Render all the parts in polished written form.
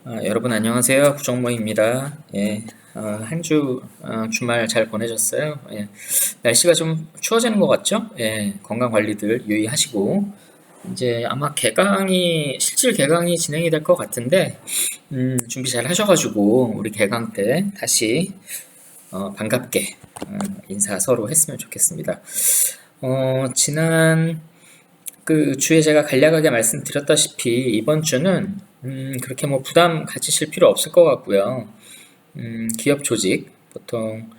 여러분 안녕하세요. 구정모입니다. 예, 한 주 주말 잘 보내셨어요? 예, 날씨가 좀 추워지는 것 같죠? 예, 건강 관리들 유의하시고 이제 아마 실질 개강이 진행이 될 것 같은데 준비 잘 하셔가지고 우리 개강 때 다시 반갑게 인사 서로 했으면 좋겠습니다. 지난 그 주에 제가 간략하게 말씀드렸다시피 이번 주는 그렇게 뭐 부담 가지실 필요 없을 것 같고요. 기업 조직 보통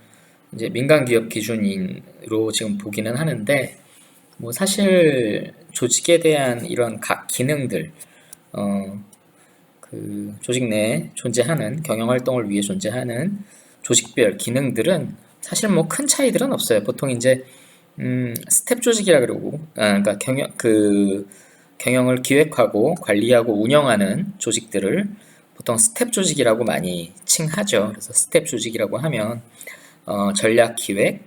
이제 민간 기업 기준으로 지금 보기는 하는데 뭐 사실 조직에 대한 이런 각 기능들 그 조직 내에 존재하는 경영 활동을 위해 존재하는 조직별 기능들은 사실 뭐 큰 차이들은 없어요. 보통 이제 스텝 조직이라 그러고, 그러니까 경영을 기획하고 관리하고 운영하는 조직들을 보통 스텝 조직이라고 많이 칭하죠. 그래서 스텝 조직이라고 하면 전략 기획,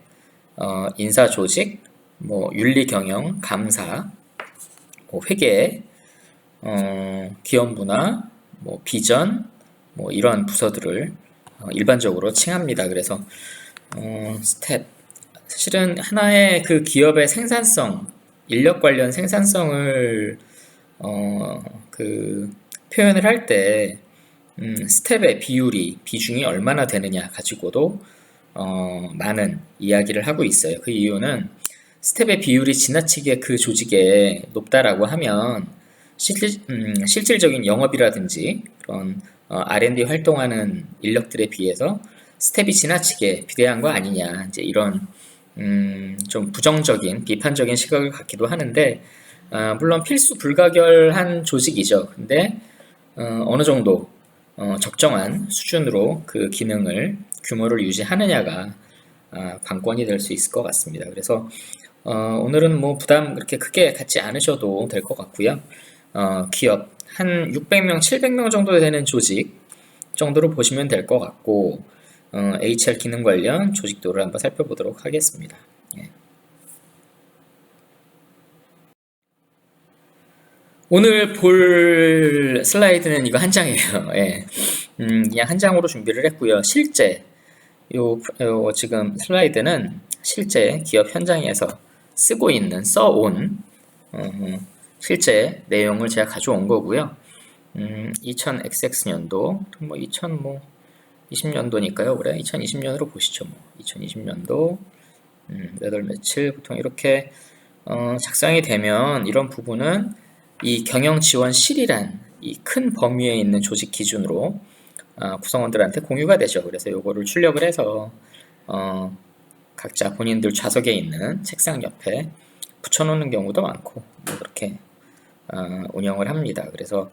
인사 조직, 뭐 윤리 경영, 감사, 뭐 회계, 기업 문화, 뭐 비전, 뭐 이런 부서들을 일반적으로 칭합니다. 그래서 스텝 사실은 하나의 그 기업의 생산성, 인력 관련 생산성을 표현을 할 때 스텝의 비중이 얼마나 되느냐 가지고도 많은 이야기를 하고 있어요. 그 이유는 스텝의 비율이 지나치게 그 조직에 높다라고 하면 실질적인 영업이라든지 그런 R&D 활동하는 인력들에 비해서 스텝이 지나치게 비대한 거 아니냐, 이제 이런 좀 부정적인 비판적인 시각을 갖기도 하는데 물론 필수 불가결한 조직이죠. 근데 어느 정도 적정한 수준으로 그 기능을 규모를 유지하느냐가 관건이 될 수 있을 것 같습니다. 그래서 오늘은 뭐 부담 그렇게 크게 갖지 않으셔도 될 것 같고요. 기업 한 600명, 700명 정도 되는 조직 정도로 보시면 될 것 같고 HR 기능 관련 조직도를 한번 살펴보도록 하겠습니다. 예. 오늘 볼 슬라이드는 이거 한 장이에요. 예. 그냥 한 장으로 준비를 했고요. 실제 요 지금 슬라이드는 실제 기업 현장에서 써온 실제 내용을 제가 가져온 거고요. 2000XX년도 뭐 2020년도니까요. 올해 2020년으로 보시죠. 뭐 2020년도 몇 월 며칠 보통 이렇게 작성이 되면 이런 부분은 이 경영지원실이란 이 큰 범위에 있는 조직 기준으로 구성원들한테 공유가 되죠. 그래서 요거를 출력을 해서 각자 본인들 좌석에 있는 책상 옆에 붙여놓는 경우도 많고 뭐 그렇게 운영을 합니다. 그래서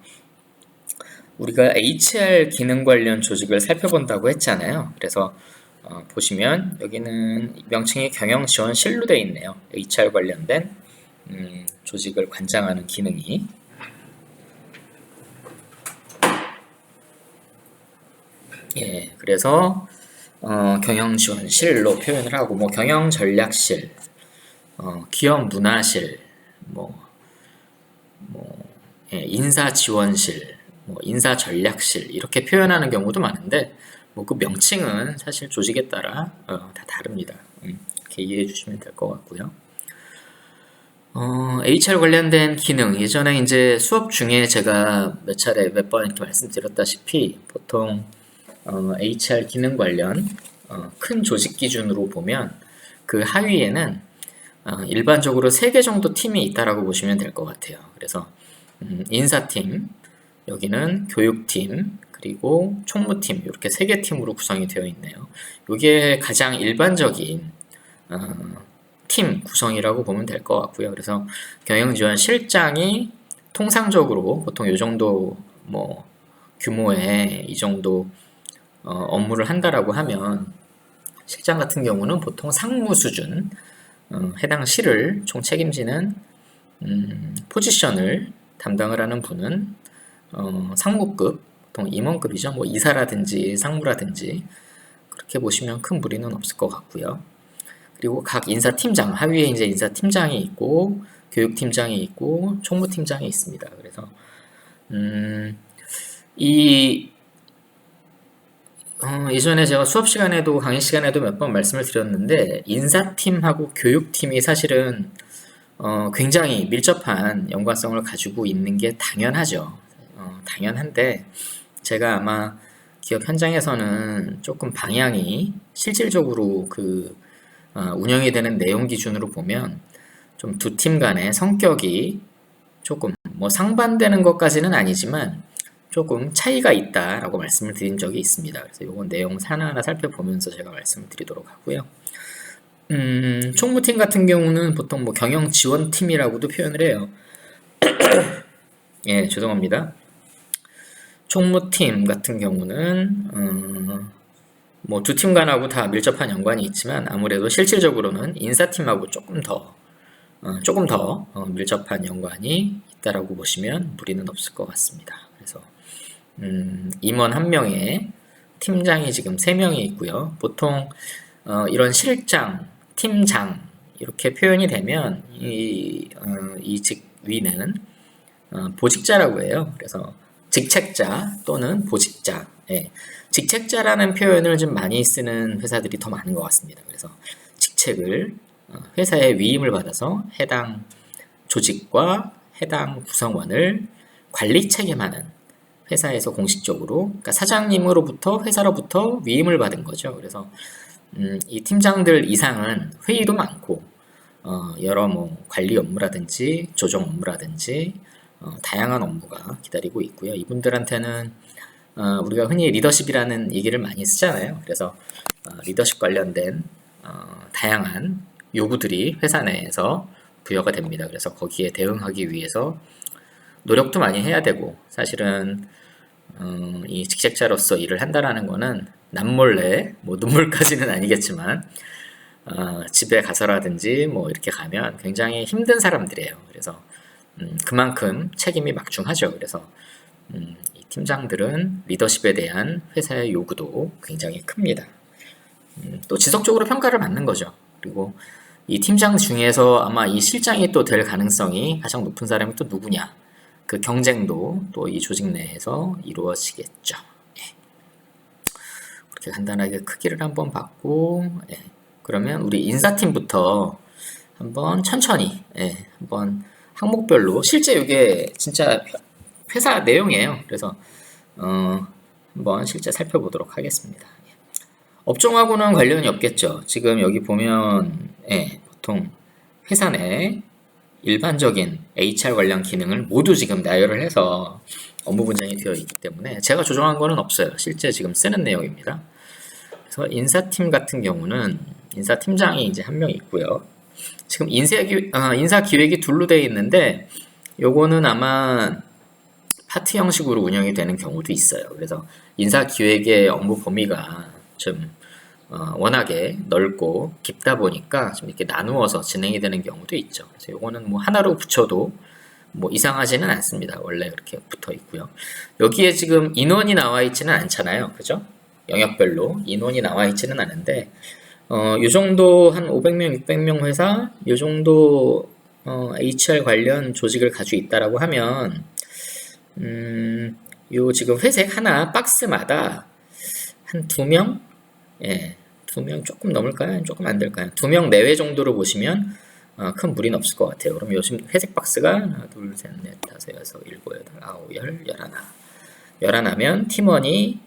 우리가 HR 기능 관련 조직을 살펴본다고 했잖아요. 그래서 보시면 여기는 명칭이 경영지원실로 되어 있네요. HR 관련된 조직을 관장하는 기능이. 예, 그래서 경영지원실로 표현을 하고 뭐 경영전략실, 기업문화실, 예, 인사지원실, 뭐 인사전략실 이렇게 표현하는 경우도 많은데 뭐 그 명칭은 사실 조직에 따라 다 다릅니다. 이렇게 이해해 주시면 될 것 같고요. HR 관련된 기능 예전에 이제 수업 중에 제가 몇 번 이렇게 말씀드렸다시피 보통 HR 기능 관련 큰 조직 기준으로 보면 그 하위에는 일반적으로 3개 정도 팀이 있다라고 보시면 될 것 같아요. 그래서 인사팀, 여기는 교육팀, 그리고 총무팀 이렇게 3개 팀으로 구성이 되어 있네요. 이게 가장 일반적인 팀 구성이라고 보면 될 것 같고요. 그래서 경영지원실장이 통상적으로 보통 이 정도 뭐 규모의 이 정도 업무를 한다라고 하면 실장 같은 경우는 보통 상무 수준 해당 실을 총 책임지는 포지션을 담당을 하는 분은 상무급, 보통 임원급이죠. 뭐 이사라든지 상무라든지 그렇게 보시면 큰 무리는 없을 것 같고요. 그리고 각 인사팀장, 하위에 이제 인사팀장이 있고 교육팀장이 있고 총무팀장이 있습니다. 그래서 이 예전에 제가 수업 시간에도 강의 시간에도 몇 번 말씀을 드렸는데 인사팀하고 교육팀이 사실은 굉장히 밀접한 연관성을 가지고 있는 게 당연하죠. 당연한데 제가 아마 기업 현장에서는 조금 방향이 실질적으로 운영이 되는 내용 기준으로 보면 좀 두 팀 간의 성격이 조금 뭐 상반되는 것까지는 아니지만 조금 차이가 있다라고 말씀을 드린 적이 있습니다. 그래서 이건 내용 하나하나 살펴보면서 제가 말씀을 드리도록 하고요. 총무팀 같은 경우는 보통 뭐 경영 지원팀이라고도 표현을 해요. 예, 죄송합니다. 총무팀 같은 경우는 뭐 두 팀 간하고 다 밀접한 연관이 있지만 아무래도 실질적으로는 인사팀하고 조금 더 밀접한 연관이 있다라고 보시면 무리는 없을 것 같습니다. 그래서 임원 1명에 팀장이 지금 3명이 있고요. 보통 이런 실장, 팀장 이렇게 표현이 되면 이 직위는 보직자라고 해요. 그래서 직책자 또는 보직자. 예. 직책자라는 표현을 좀 많이 쓰는 회사들이 더 많은 것 같습니다. 그래서 직책을 회사에 위임을 받아서 해당 조직과 해당 구성원을 관리 책임하는 회사에서 공식적으로, 그러니까 사장님으로부터 회사로부터 위임을 받은 거죠. 그래서 이 팀장들 이상은 회의도 많고 여러 뭐 관리 업무라든지 조정 업무라든지 다양한 업무가 기다리고 있고요. 이분들한테는 우리가 흔히 리더십이라는 얘기를 많이 쓰잖아요. 그래서 리더십 관련된 다양한 요구들이 회사 내에서 부여가 됩니다. 그래서 거기에 대응하기 위해서 노력도 많이 해야 되고, 사실은 이 직책자로서 일을 한다라는 거는 남몰래, 뭐 눈물까지는 아니겠지만 집에 가서라든지 뭐 이렇게 가면 굉장히 힘든 사람들이에요. 그래서 그만큼 책임이 막중하죠. 그래서 이 팀장들은 리더십에 대한 회사의 요구도 굉장히 큽니다. 또 지속적으로 평가를 받는 거죠. 그리고 이 팀장 중에서 아마 이 실장이 또 될 가능성이 가장 높은 사람이 또 누구냐, 그 경쟁도 또 이 조직 내에서 이루어지겠죠. 예. 그렇게 간단하게 크기를 한번 봤고, 예. 그러면 우리 인사팀부터 한번 천천히 한번 항목별로, 실제 이게 진짜 회사 내용이에요. 그래서 한번 실제 살펴보도록 하겠습니다. 업종하고는 관련이 없겠죠. 지금 여기 보면 보통 회사 내 일반적인 HR 관련 기능을 모두 지금 나열을 해서 업무 분장이 되어 있기 때문에 제가 조정한 거는 없어요. 실제 지금 쓰는 내용입니다. 그래서 인사팀 같은 경우는 인사팀장이 이제 1명 있고요. 지금 인사 기획이 둘로 되어 있는데 요거는 아마 파트 형식으로 운영이 되는 경우도 있어요. 그래서 인사 기획의 업무 범위가 좀 워낙에 넓고 깊다 보니까 좀 이렇게 나누어서 진행이 되는 경우도 있죠. 그래서 요거는 뭐 하나로 붙여도 뭐 이상하지는 않습니다. 원래 그렇게 붙어 있고요. 여기에 지금 인원이 나와 있지는 않잖아요. 그죠? 영역별로 인원이 나와 있지는 않은데 요 정도 한 500명, 600명 회사 요 정도 HR 관련 조직을 가지고 있다라고 하면 요 지금 회색 하나 박스마다 한 2명? 예, 2명 조금 넘을까요? 조금 안 될까요? 2명 내외 정도로 보시면 큰 무리는 없을 것 같아요. 그럼 요즘 회색 박스가 하나, 둘, 셋, 넷, 다섯, 여섯, 일곱, 여덟, 아홉, 열, 열하나. 열하나면 팀원이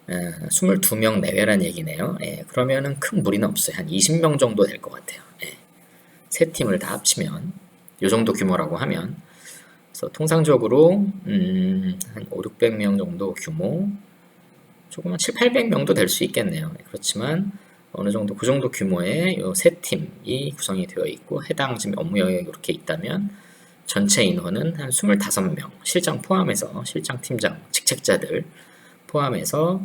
22명 내외란 얘기네요. 예, 그러면은 큰 무리는 없어요. 한 20명 정도 될 것 같아요. 예, 세 팀을 다 합치면 요 정도 규모라고 하면, 그래서 통상적으로 한 5, 600명 정도 규모, 조금 한 7, 800명도 될 수 있겠네요. 그렇지만 어느 정도 그 정도 규모의 요 세 팀이 구성이 되어 있고 해당 지금 업무 영역이 이렇게 있다면 전체 인원은 한 25명, 실장 포함해서, 실장, 팀장, 직책자들 포함해서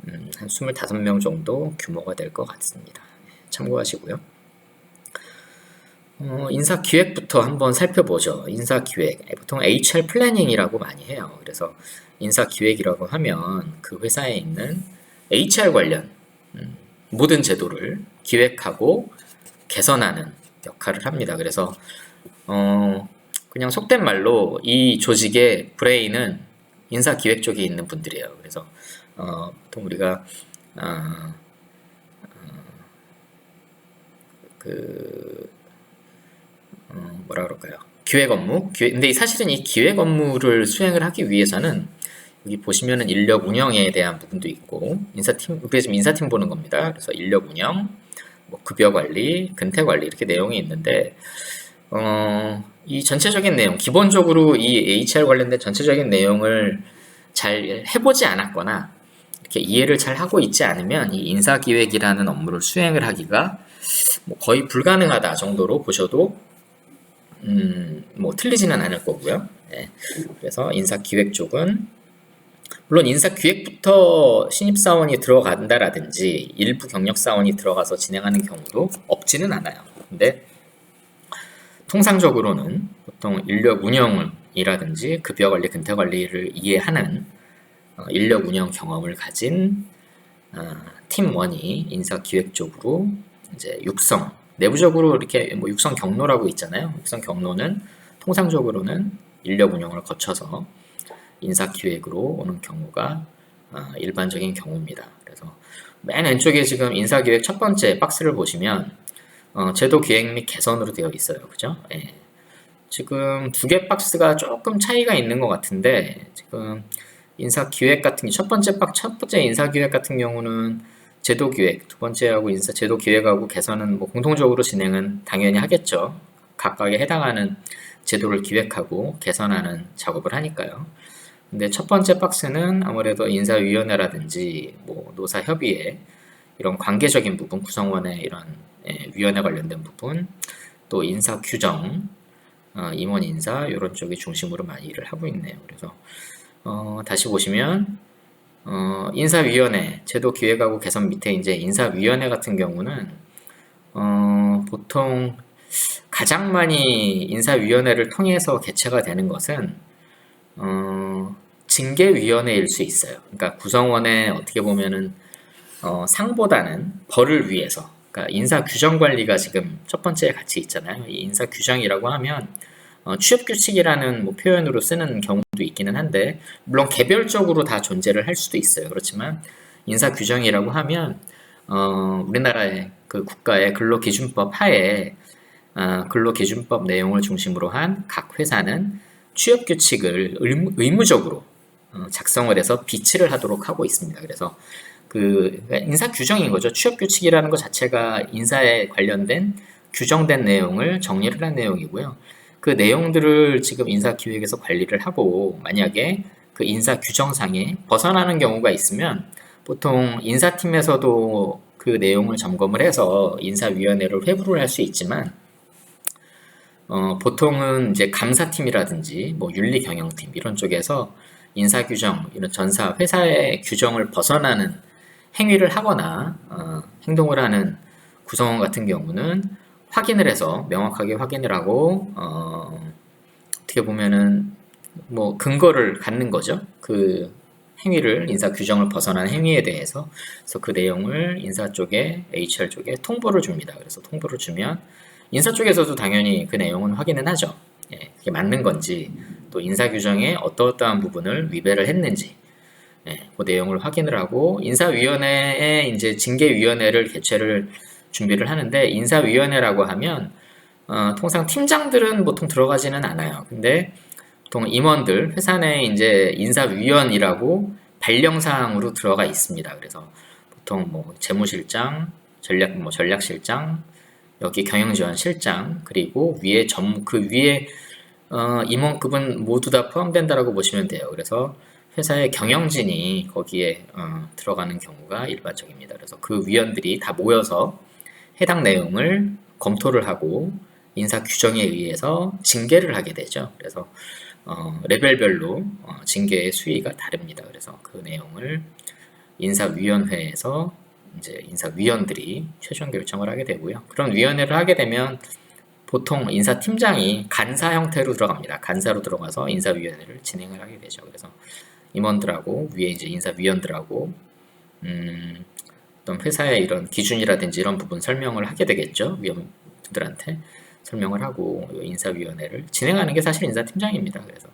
한 25명 정도 규모가 될 것 같습니다. 참고하시고요. 인사기획부터 한번 살펴보죠. 인사기획, 보통 HR 플래닝이라고 많이 해요. 그래서 인사기획이라고 하면 그 회사에 있는 HR 관련 모든 제도를 기획하고 개선하는 역할을 합니다. 그래서 그냥 속된 말로 이 조직의 브레인은 인사기획 쪽에 있는 분들이에요. 그래서 보통 우리가 어, 그 뭐라 그럴까요? 기획 업무? 근데 사실은 이 기획 업무를 수행을 하기 위해서는 여기 보시면은 인력 운영에 대한 부분도 있고 인사팀, 그게 지금 인사팀 보는 겁니다. 그래서 인력 운영, 뭐 급여 관리, 근태 관리 이렇게 내용이 있는데 이 전체적인 내용, 기본적으로 이 HR 관련된 전체적인 내용을 잘 해보지 않았거나 이렇게 이해를 잘 하고 있지 않으면 이 인사기획이라는 업무를 수행을 하기가 뭐 거의 불가능하다 정도로 보셔도 뭐 틀리지는 않을 거고요. 네. 그래서 인사기획 쪽은 물론 인사기획부터 신입사원이 들어간다라든지 일부 경력사원이 들어가서 진행하는 경우도 없지는 않아요. 근데 통상적으로는 보통 인력 운영이라든지 급여관리, 근태관리를 이해하는 인력 운영 경험을 가진 팀원이 인사기획 쪽으로 이제 육성, 내부적으로 이렇게 뭐 육성 경로라고 있잖아요. 육성 경로는 통상적으로는 인력 운영을 거쳐서 인사기획으로 오는 경우가 일반적인 경우입니다. 그래서 맨 왼쪽에 지금 인사기획 첫 번째 박스를 보시면 제도 기획 및 개선으로 되어 있어요. 그죠? 예. 지금 두 개 박스가 조금 차이가 있는 것 같은데 지금 인사기획 같은 첫 번째 인사기획 같은 경우는 제도기획, 두 번째하고 제도기획하고 개선은 뭐 공통적으로 진행은 당연히 하겠죠. 각각에 해당하는 제도를 기획하고 개선하는 작업을 하니까요. 근데 첫 번째 박스는 아무래도 인사위원회라든지 뭐 노사협의회 이런 관계적인 부분, 구성원의 이런 위원회 관련된 부분, 또 인사규정, 임원 인사 이런 쪽이 중심으로 많이 일을 하고 있네요. 그래서 다시 보시면 인사위원회, 제도 기획하고 개선 밑에 이제 인사위원회 같은 경우는 보통 가장 많이 인사위원회를 통해서 개최가 되는 것은 징계위원회일 수 있어요. 그러니까 구성원의 어떻게 보면은 상보다는 벌을 위해서, 그러니까 인사규정관리가 지금 첫 번째에 같이 있잖아요. 이 인사규정이라고 하면 취업규칙이라는 뭐 표현으로 쓰는 경우도 있기는 한데 물론 개별적으로 다 존재를 할 수도 있어요. 그렇지만 인사규정이라고 하면 우리나라의 그 국가의 근로기준법 하에 근로기준법 내용을 중심으로 한 각 회사는 취업규칙을 의무적으로 작성을 해서 비치를 하도록 하고 있습니다. 그래서 그러니까 인사 규정인 거죠. 취업 규칙이라는 것 자체가 인사에 관련된 규정된 내용을 정리를 한 내용이고요. 그 내용들을 지금 인사 기획에서 관리를 하고 만약에 그 인사 규정상에 벗어나는 경우가 있으면 보통 인사팀에서도 그 내용을 점검을 해서 인사위원회를 회부를 할 수 있지만 보통은 이제 감사팀이라든지 뭐 윤리경영팀 이런 쪽에서 인사규정, 이런 전사, 회사의 규정을 벗어나는 행위를 하거나 행동을 하는 구성원 같은 경우는 확인을 해서 명확하게 확인을 하고 어떻게 보면은 뭐 근거를 갖는 거죠. 그 행위를 인사 규정을 벗어난 행위에 대해서 그래서 그 내용을 인사 쪽에 HR 쪽에 통보를 줍니다. 그래서 통보를 주면 인사 쪽에서도 당연히 그 내용은 확인은 하죠. 예, 그게 맞는 건지 또 인사 규정에 어떠한 부분을 위배를 했는지 그 내용을 확인을 하고 인사위원회에 이제 징계위원회를 개최를 준비를 하는데 인사위원회라고 하면 통상 팀장들은 보통 들어가지는 않아요. 근데 보통 임원들 회사 내에 이제 인사위원이라고 발령사항으로 들어가 있습니다. 그래서 보통 뭐 재무실장, 전략실장, 여기 경영지원실장 그리고 위에 그 위에 임원급은 모두 다 포함된다라고 보시면 돼요. 그래서 회사의 경영진이 거기에 들어가는 경우가 일반적입니다. 그래서 그 위원들이 다 모여서 해당 내용을 검토를 하고 인사 규정에 의해서 징계를 하게 되죠. 그래서 레벨별로 징계의 수위가 다릅니다. 그래서 그 내용을 인사위원회에서 이제 인사위원들이 최종 결정을 하게 되고요. 그런 위원회를 하게 되면 보통 인사팀장이 간사 형태로 들어갑니다. 간사로 들어가서 인사위원회를 진행을 하게 되죠. 그래서 임원들하고 위에 이제 인사위원들하고 어떤 회사의 이런 기준이라든지 이런 부분 설명을 하게 되겠죠. 위원들한테 설명을 하고 인사위원회를 진행하는 게 사실 인사팀장입니다. 그래서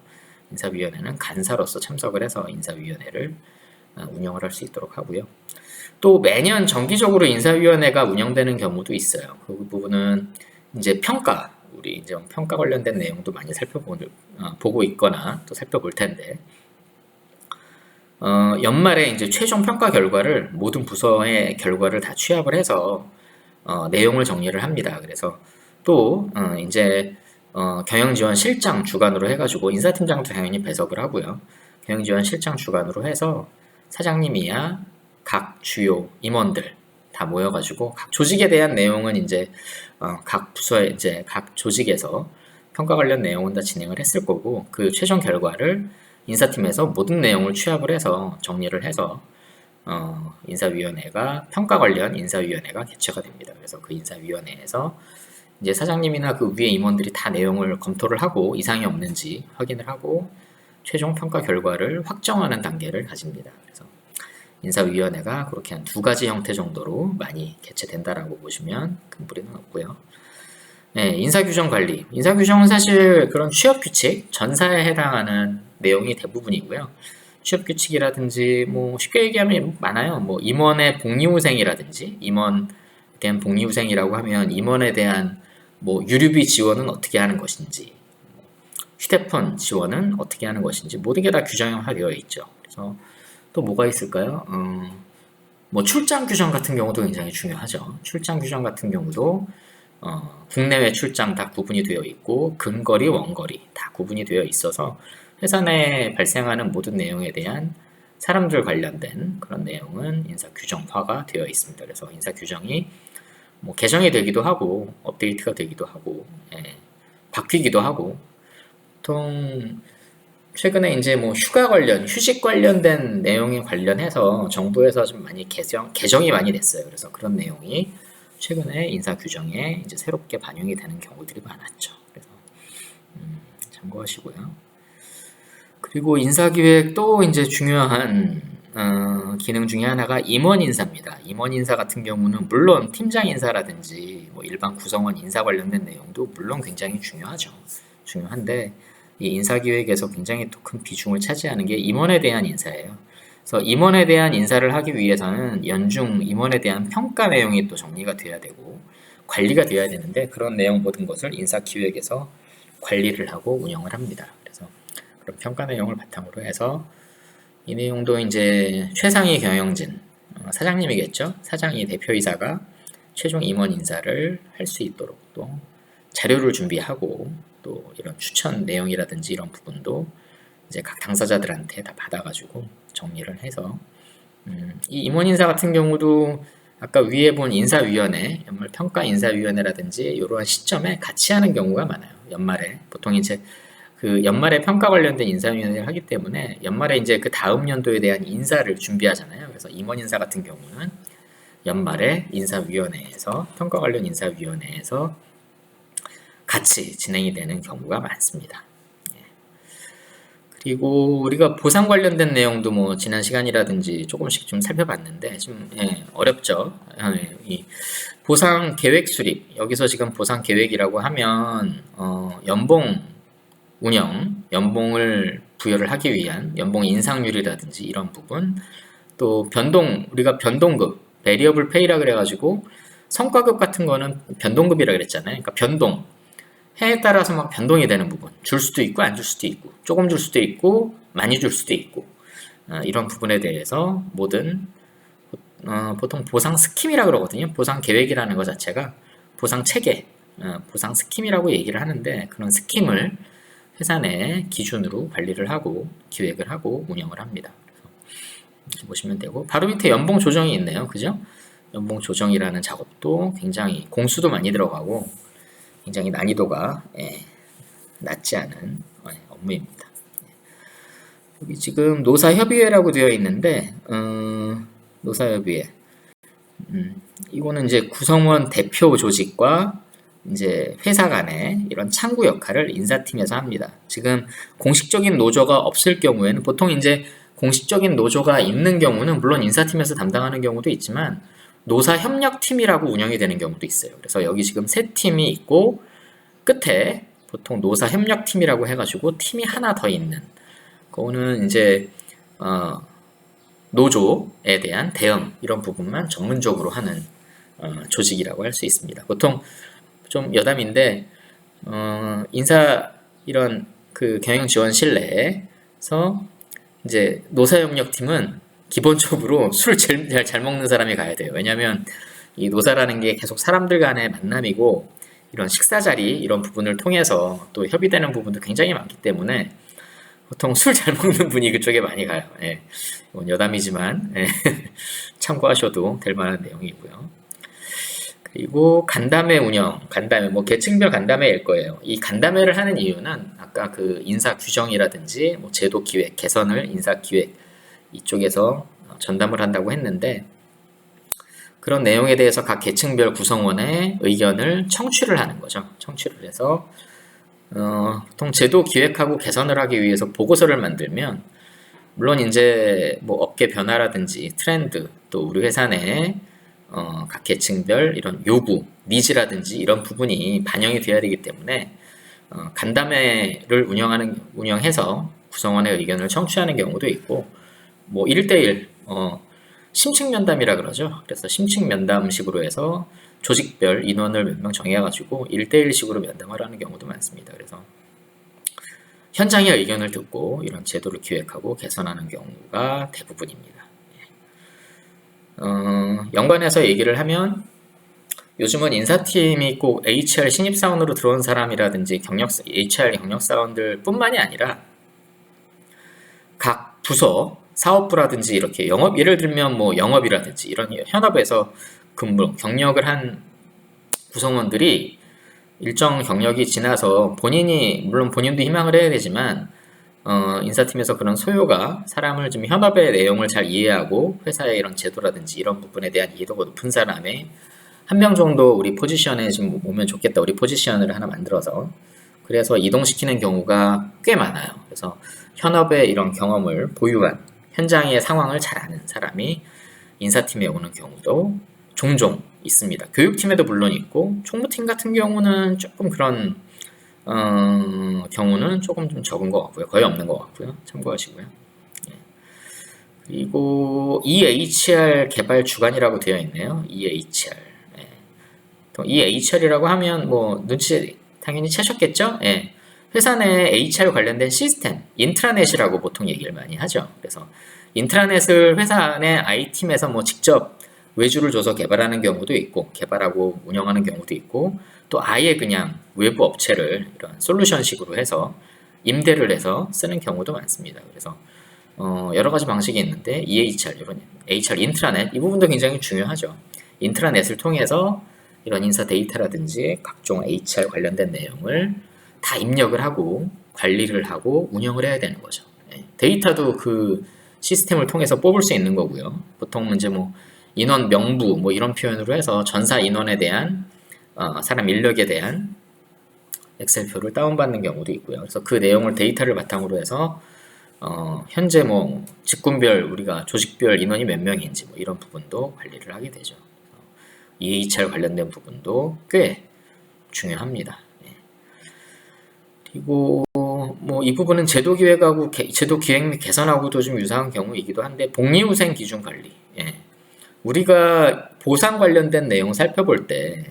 인사위원회는 간사로서 참석을 해서 인사위원회를 운영을 할 수 있도록 하고요. 또 매년 정기적으로 인사위원회가 운영되는 경우도 있어요. 그 부분은 이제 우리 이제 평가 관련된 내용도 많이 보고 있거나 또 살펴볼 텐데, 연말에 이제 최종 평가 결과를 모든 부서의 결과를 다 취합을 해서 내용을 정리를 합니다. 그래서 또 이제 경영지원실장 주관으로 해가지고 인사팀장도 당연히 배석을 하고요. 경영지원실장 주관으로 해서 사장님이야 각 주요 임원들 다 모여가지고 각 조직에 대한 내용은 이제 각 부서에 이제 각 조직에서 평가 관련 내용은 다 진행을 했을 거고, 그 최종 결과를 인사팀에서 모든 내용을 취합을 해서 정리를 해서 인사위원회가 평가 관련 인사위원회가 개최가 됩니다. 그래서 그 인사위원회에서 이제 사장님이나 그 위에 임원들이 다 내용을 검토를 하고 이상이 없는지 확인을 하고 최종 평가 결과를 확정하는 단계를 가집니다. 그래서 인사위원회가 그렇게 한 2가지 형태 정도로 많이 개최된다라고 보시면 큰 무리는 없고요. 네, 인사규정 관리. 인사규정은 사실 그런 취업규칙, 전사에 해당하는 내용이 대부분이고요. 취업규칙이라든지 뭐 쉽게 얘기하면 많아요. 뭐 임원의 복리후생이라든지, 임원에 대한 복리후생이라고 하면 임원에 대한 뭐 유류비 지원은 어떻게 하는 것인지, 휴대폰 지원은 어떻게 하는 것인지 모든 게 다 규정화되어 있죠. 그래서 또 뭐가 있을까요? 뭐 출장 규정 같은 경우도 굉장히 중요하죠. 출장 규정 같은 경우도 국내외 출장 다 구분이 되어 있고 근거리, 원거리 다 구분이 되어 있어서 회사 내에 발생하는 모든 내용에 대한 사람들 관련된 그런 내용은 인사 규정화가 되어 있습니다. 그래서 인사 규정이 뭐 개정이 되기도 하고 업데이트가 되기도 하고 바뀌기도 하고, 보통 최근에 이제 뭐 휴식 관련된 내용에 관련해서 정부에서 좀 많이 개정이 많이 됐어요. 그래서 그런 내용이 최근에 인사 규정에 이제 새롭게 반영이 되는 경우들이 많았죠. 그래서 참고하시고요. 그리고 인사기획 또 이제 중요한 기능 중에 하나가 임원 인사입니다. 임원 인사 같은 경우는 물론 팀장 인사라든지 뭐 일반 구성원 인사 관련된 내용도 물론 굉장히 중요하죠. 중요한데 이 인사기획에서 굉장히 또 큰 비중을 차지하는 게 임원에 대한 인사예요. 그래서 임원에 대한 인사를 하기 위해서는 연중 임원에 대한 평가 내용이 또 정리가 돼야 되고 관리가 돼야 되는데, 그런 내용 모든 것을 인사기획에서 관리를 하고 운영을 합니다. 그래서 그런 평가 내용을 바탕으로 해서 이 내용도 이제 최상위 경영진, 사장님이겠죠. 사장이 대표이사가 최종 임원 인사를 할 수 있도록 또 자료를 준비하고 또 이런 추천 내용이라든지 이런 부분도 이제 각 당사자들한테 다 받아가지고 정리를 해서 이 임원 인사 같은 경우도 아까 위에 본 인사위원회, 연말 평가 인사위원회라든지 이러한 시점에 같이 하는 경우가 많아요. 연말에 보통 이제 그 연말에 평가 관련된 인사위원회를 하기 때문에 연말에 이제 그 다음 연도에 대한 인사를 준비하잖아요. 그래서 임원 인사 같은 경우는 연말에 인사위원회에서 평가 관련 인사위원회에서 같이 진행이 되는 경우가 많습니다. 그리고 우리가 보상 관련된 내용도 뭐 지난 시간이라든지 조금씩 좀 살펴봤는데 좀 어렵죠. 이 보상 계획 수립, 여기서 지금 보상 계획이라고 하면 연봉 운영, 연봉을 부여를 하기 위한 연봉 인상률이라든지 이런 부분, 또 우리가 변동급, 베리어블 페이라 그래가지고 성과급 같은 거는 변동급이라 그랬잖아요. 그러니까 해에 따라서 막 변동이 되는 부분, 줄 수도 있고 안 줄 수도 있고 조금 줄 수도 있고 많이 줄 수도 있고 이런 부분에 대해서 보통 보상 스킴이라 그러거든요. 보상 계획이라는 것 자체가 보상 체계, 보상 스킴이라고 얘기를 하는데, 그런 스킴을 회사 내 기준으로 관리를 하고 기획을 하고 운영을 합니다. 그래서 이렇게 보시면 되고, 바로 밑에 연봉 조정이 있네요. 그죠? 연봉 조정이라는 작업도 굉장히 공수도 많이 들어가고 굉장히 난이도가 낮지 않은 업무입니다. 여기 지금 노사협의회라고 되어 있는데 노사협의회 이거는 이제 구성원 대표 조직과 이제 회사 간의 이런 창구 역할을 인사팀에서 합니다. 지금 공식적인 노조가 없을 경우에는, 보통 이제 공식적인 노조가 있는 경우는 물론 인사팀에서 담당하는 경우도 있지만 노사협력팀이라고 운영이 되는 경우도 있어요. 그래서 여기 지금 3팀이 있고 끝에 보통 노사협력팀이라고 해가지고 팀이 하나 더 있는, 그거는 이제 노조에 대한 대응 이런 부분만 전문적으로 하는 조직이라고 할 수 있습니다. 보통 좀 여담인데 인사 이런 그 경영지원실 내에서 이제 노사협력팀은 기본적으로 술을 제일 잘 먹는 사람이 가야 돼요. 왜냐하면 이 노사라는 게 계속 사람들 간의 만남이고 이런 식사 자리 이런 부분을 통해서 또 협의되는 부분도 굉장히 많기 때문에 보통 술 잘 먹는 분이 그쪽에 많이 가요. 예. 이건 여담이지만 예. 참고하셔도 될 만한 내용이고요. 그리고 간담회 운영, 간담회 뭐 계층별 간담회일 거예요. 이 간담회를 하는 이유는 아까 그 인사 규정이라든지 뭐 제도 기획, 개선을 인사 기획 이쪽에서 전담을 한다고 했는데 그런 내용에 대해서 각 계층별 구성원의 의견을 청취를 하는 거죠. 청취를 해서 보통 제도 기획하고 개선을 하기 위해서 보고서를 만들면 물론 이제 뭐 업계 변화라든지 트렌드 또 우리 회사 내에 각 계층별 이런 요구, 니즈라든지 이런 부분이 반영이 돼야 되기 때문에 간담회를 운영해서 구성원의 의견을 청취하는 경우도 있고 뭐 1대1 심층 면담이라 그러죠. 그래서 심층 면담식으로 해서 조직별 인원을 몇 명 정해가지고 1대1식으로 면담을 하는 경우도 많습니다. 그래서 현장의 의견을 듣고 이런 제도를 기획하고 개선하는 경우가 대부분입니다. 연관해서 얘기를 하면 요즘은 인사팀이 꼭 HR 신입사원으로 들어온 사람이라든지 HR 경력사원들 뿐만이 아니라 각 부서, 사업부라든지 이렇게 영업, 예를 들면 뭐 영업이라든지 이런 현업에서 경력을 한 구성원들이 일정 경력이 지나서 물론 본인도 희망을 해야 되지만 인사팀에서 그런 소요가 사람을 좀 현업의 내용을 잘 이해하고 회사의 이런 제도라든지 이런 부분에 대한 이해도가 높은 사람의 한 명 정도 우리 포지션에 좀 오면 좋겠다. 우리 포지션을 하나 만들어서 그래서 이동시키는 경우가 꽤 많아요. 그래서 현업의 이런 경험을 보유한 현장의 상황을 잘 아는 사람이 인사팀에 오는 경우도 종종 있습니다. 교육팀에도 물론 있고 총무팀 같은 경우는 조금 그런 경우는 조금 좀 적은 것 같고요. 거의 없는 것 같고요. 참고하시고요. 예. 그리고 EHR 개발 주관이라고 되어 있네요. EHR. 예. EHR이라고 하면 뭐 눈치 당연히 채셨겠죠? 예. 회사 내 HR 관련된 시스템, 인트라넷이라고 보통 얘기를 많이 하죠. 그래서 인트라넷을 회사 내 IT팀에서 뭐 직접 외주를 줘서 개발하는 경우도 있고 개발하고 운영하는 경우도 있고 또 아예 그냥 외부 업체를 이런 솔루션식으로 해서 임대를 해서 쓰는 경우도 많습니다. 그래서 여러 가지 방식이 있는데 EHR, 이런 HR 인트라넷 이 부분도 굉장히 중요하죠. 인트라넷을 통해서 이런 인사 데이터라든지 각종 HR 관련된 내용을 다 입력을 하고 관리를 하고 운영을 해야 되는 거죠. 데이터도 그 시스템을 통해서 뽑을 수 있는 거고요. 보통 이제 뭐 인원 명부 뭐 이런 표현으로 해서 전사 인원에 대한 사람 인력에 대한 엑셀표를 다운받는 경우도 있고요. 그래서 그 내용을 데이터를 바탕으로 해서 현재 뭐 직군별 우리가 조직별 인원이 몇 명인지 뭐 이런 부분도 관리를 하게 되죠. EHR 관련된 부분도 꽤 중요합니다. 그리고 뭐 이 부분은 제도 기획하고 제도 기획 및 개선하고도 좀 유사한 경우이기도 한데 복리후생 기준 관리. 우리가 보상 관련된 내용 살펴볼 때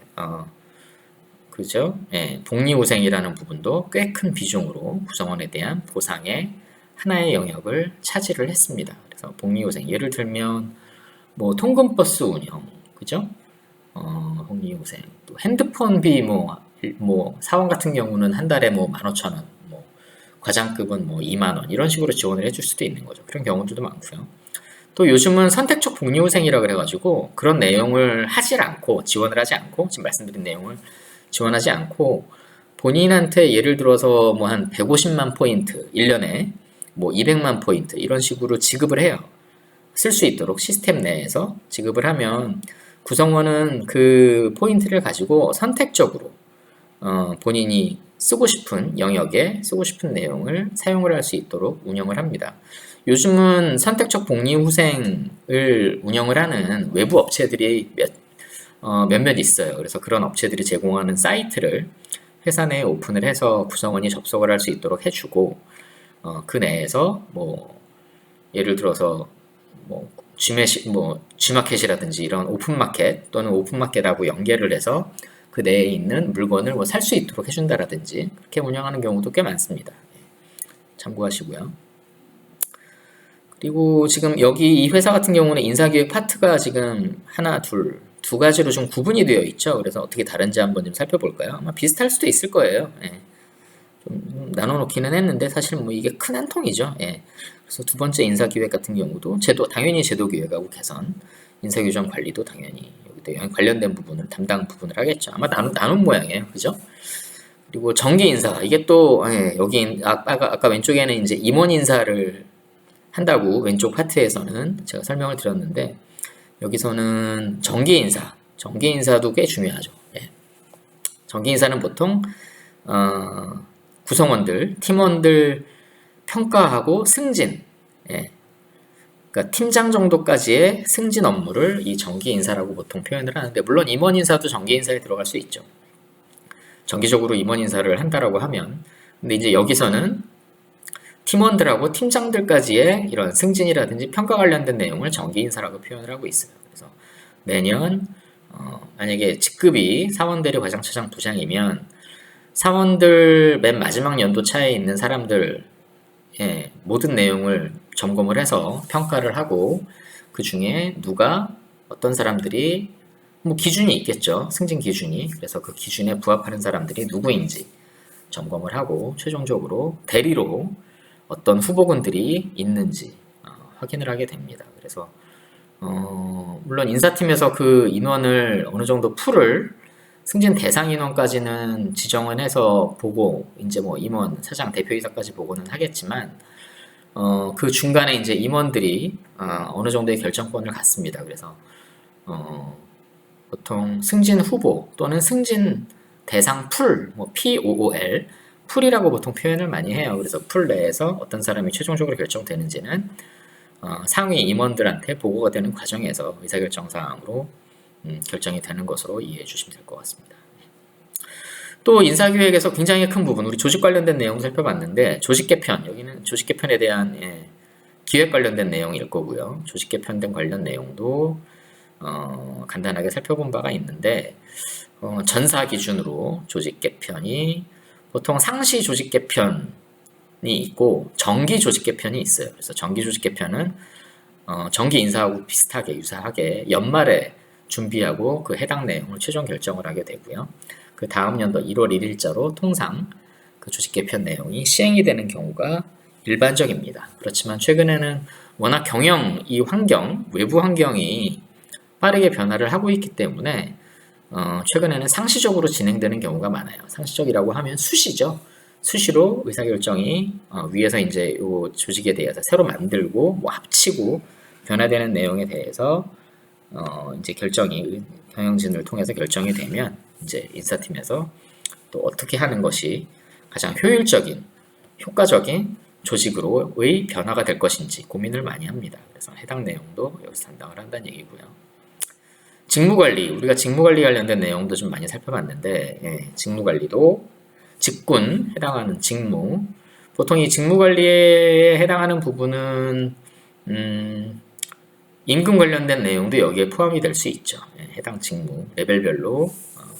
그죠? 복리후생이라는 부분도 꽤 큰 비중으로 구성원에 대한 보상의 하나의 영역을 차지를 했습니다. 그래서 복리후생 예를 들면 뭐 통근버스 운영, 그죠? 복리후생 또 핸드폰비 뭐 사원 같은 경우는 한 달에 뭐 15,000원, 뭐 과장급은 뭐 2만 원 이런 식으로 지원을 해줄 수도 있는 거죠. 그런 경우들도 많고요. 또 요즘은 선택적 복리후생이라 그래가지고 그런 내용을 하질 않고 지원을 하지 않고 지금 말씀드린 내용을 지원하지 않고 본인한테 예를 들어서 뭐 한 150만 포인트 1년에 뭐 200만 포인트 이런 식으로 지급을 해요. 쓸 수 있도록 시스템 내에서 지급을 하면 구성원은 그 포인트를 가지고 선택적으로 본인이 쓰고 싶은 영역에 쓰고 싶은 내용을 사용을 할 수 있도록 운영을 합니다. 요즘은 선택적 복리후생을 운영을 하는 외부 업체들이 몇몇 있어요. 그래서 그런 업체들이 제공하는 사이트를 회사 내에 오픈을 해서 구성원이 접속을 할 수 있도록 해주고 그 내에서 뭐 예를 들어서 G마켓이라든지 이런 오픈마켓 또는 오픈마켓하고 연계를 해서 그 내에 있는 물건을 살 수 있도록 해준다라든지 그렇게 운영하는 경우도 꽤 많습니다. 참고하시고요. 그리고 지금 여기 이 회사 같은 경우는 인사기획 파트가 지금 하나, 두 가지로 좀 구분이 되어 있죠. 그래서 어떻게 다른지 한번 좀 살펴볼까요? 아마 비슷할 수도 있을 거예요. 좀 나눠놓기는 했는데 사실 이게 큰 한 통이죠. 그래서 두 번째 인사기획 같은 경우도 당연히 제도기획하고 개선, 인사규정 관리도 당연히 여기도 관련된 부분을 담당 부분을 하겠죠. 아마 나눈 모양이에요. 그죠? 그리고 정기 인사 이게 또 여기 아까 왼쪽에는 이제 임원 인사를 한다고 왼쪽 파트에서는 제가 설명을 드렸는데 여기서는 정기 인사도 꽤 중요하죠. 정기 인사는 보통 구성원들, 팀원들 평가하고 승진, 그러니까 팀장 정도까지의 승진 업무를 이 정기 인사라고 보통 표현을 하는데 물론 임원 인사도 정기 인사에 들어갈 수 있죠. 정기적으로 임원 인사를 한다라고 하면 근데 이제 여기서는 팀원들하고 팀장들까지의 이런 승진이라든지 평가 관련된 내용을 정기 인사라고 표현을 하고 있어요. 그래서 매년 만약에 직급이 사원대리 과장차장 부장이면 사원들 맨 마지막 연도 차에 있는 사람들 모든 내용을 점검을 해서 평가를 하고 그 중에 어떤 사람들이 기준이 있겠죠. 승진 기준이. 그래서 그 기준에 부합하는 사람들이 누구인지 점검을 하고 최종적으로 대리로 어떤 후보군들이 있는지 확인을 하게 됩니다. 그래서 물론 인사팀에서 그 인원을 어느 정도 풀을 승진 대상 인원까지는 지정을 해서 보고 이제 임원, 사장, 대표이사까지 보고는 하겠지만 그 중간에 이제 임원들이 어느 정도의 결정권을 갖습니다. 그래서 보통 승진 후보 또는 승진 대상 풀, POOL 풀이라고 보통 표현을 많이 해요. 그래서 풀 내에서 어떤 사람이 최종적으로 결정되는지는 상위 임원들한테 보고가 되는 과정에서 의사결정 사항으로 결정이 되는 것으로 이해해 주시면 될 것 같습니다. 또 인사기획에서 굉장히 큰 부분, 우리 조직 관련된 내용 살펴봤는데 조직 개편, 여기는 조직 개편에 대한 기획 관련된 내용일 거고요. 조직 개편된 관련 내용도 간단하게 살펴본 바가 있는데 전사 기준으로 조직 개편이 보통 상시 조직 개편이 있고 정기 조직 개편이 있어요. 그래서 정기 조직 개편은 정기 인사하고 비슷하게 유사하게 연말에 준비하고 그 해당 내용을 최종 결정을 하게 되고요. 그 다음 연도 1월 1일자로 통상 그 조직 개편 내용이 시행이 되는 경우가 일반적입니다. 그렇지만 최근에는 워낙 이 외부 환경이 빠르게 변화를 하고 있기 때문에 최근에는 상시적으로 진행되는 경우가 많아요. 상시적이라고 하면 수시죠. 수시로 의사결정이 위에서 이제 요 조직에 대해서 새로 만들고 합치고 변화되는 내용에 대해서 이제 경영진을 통해서 결정이 되면 이제 인사팀에서 또 어떻게 하는 것이 가장 효과적인 조직으로의 변화가 될 것인지 고민을 많이 합니다. 그래서 해당 내용도 여기서 담당을 한다는 얘기고요. 직무관리, 우리가 직무관리 관련된 내용도 좀 많이 살펴봤는데 직무관리도 직군 해당하는 직무, 보통 이 직무관리에 해당하는 부분은 임금 관련된 내용도 여기에 포함이 될 수 있죠. 해당 직무 레벨별로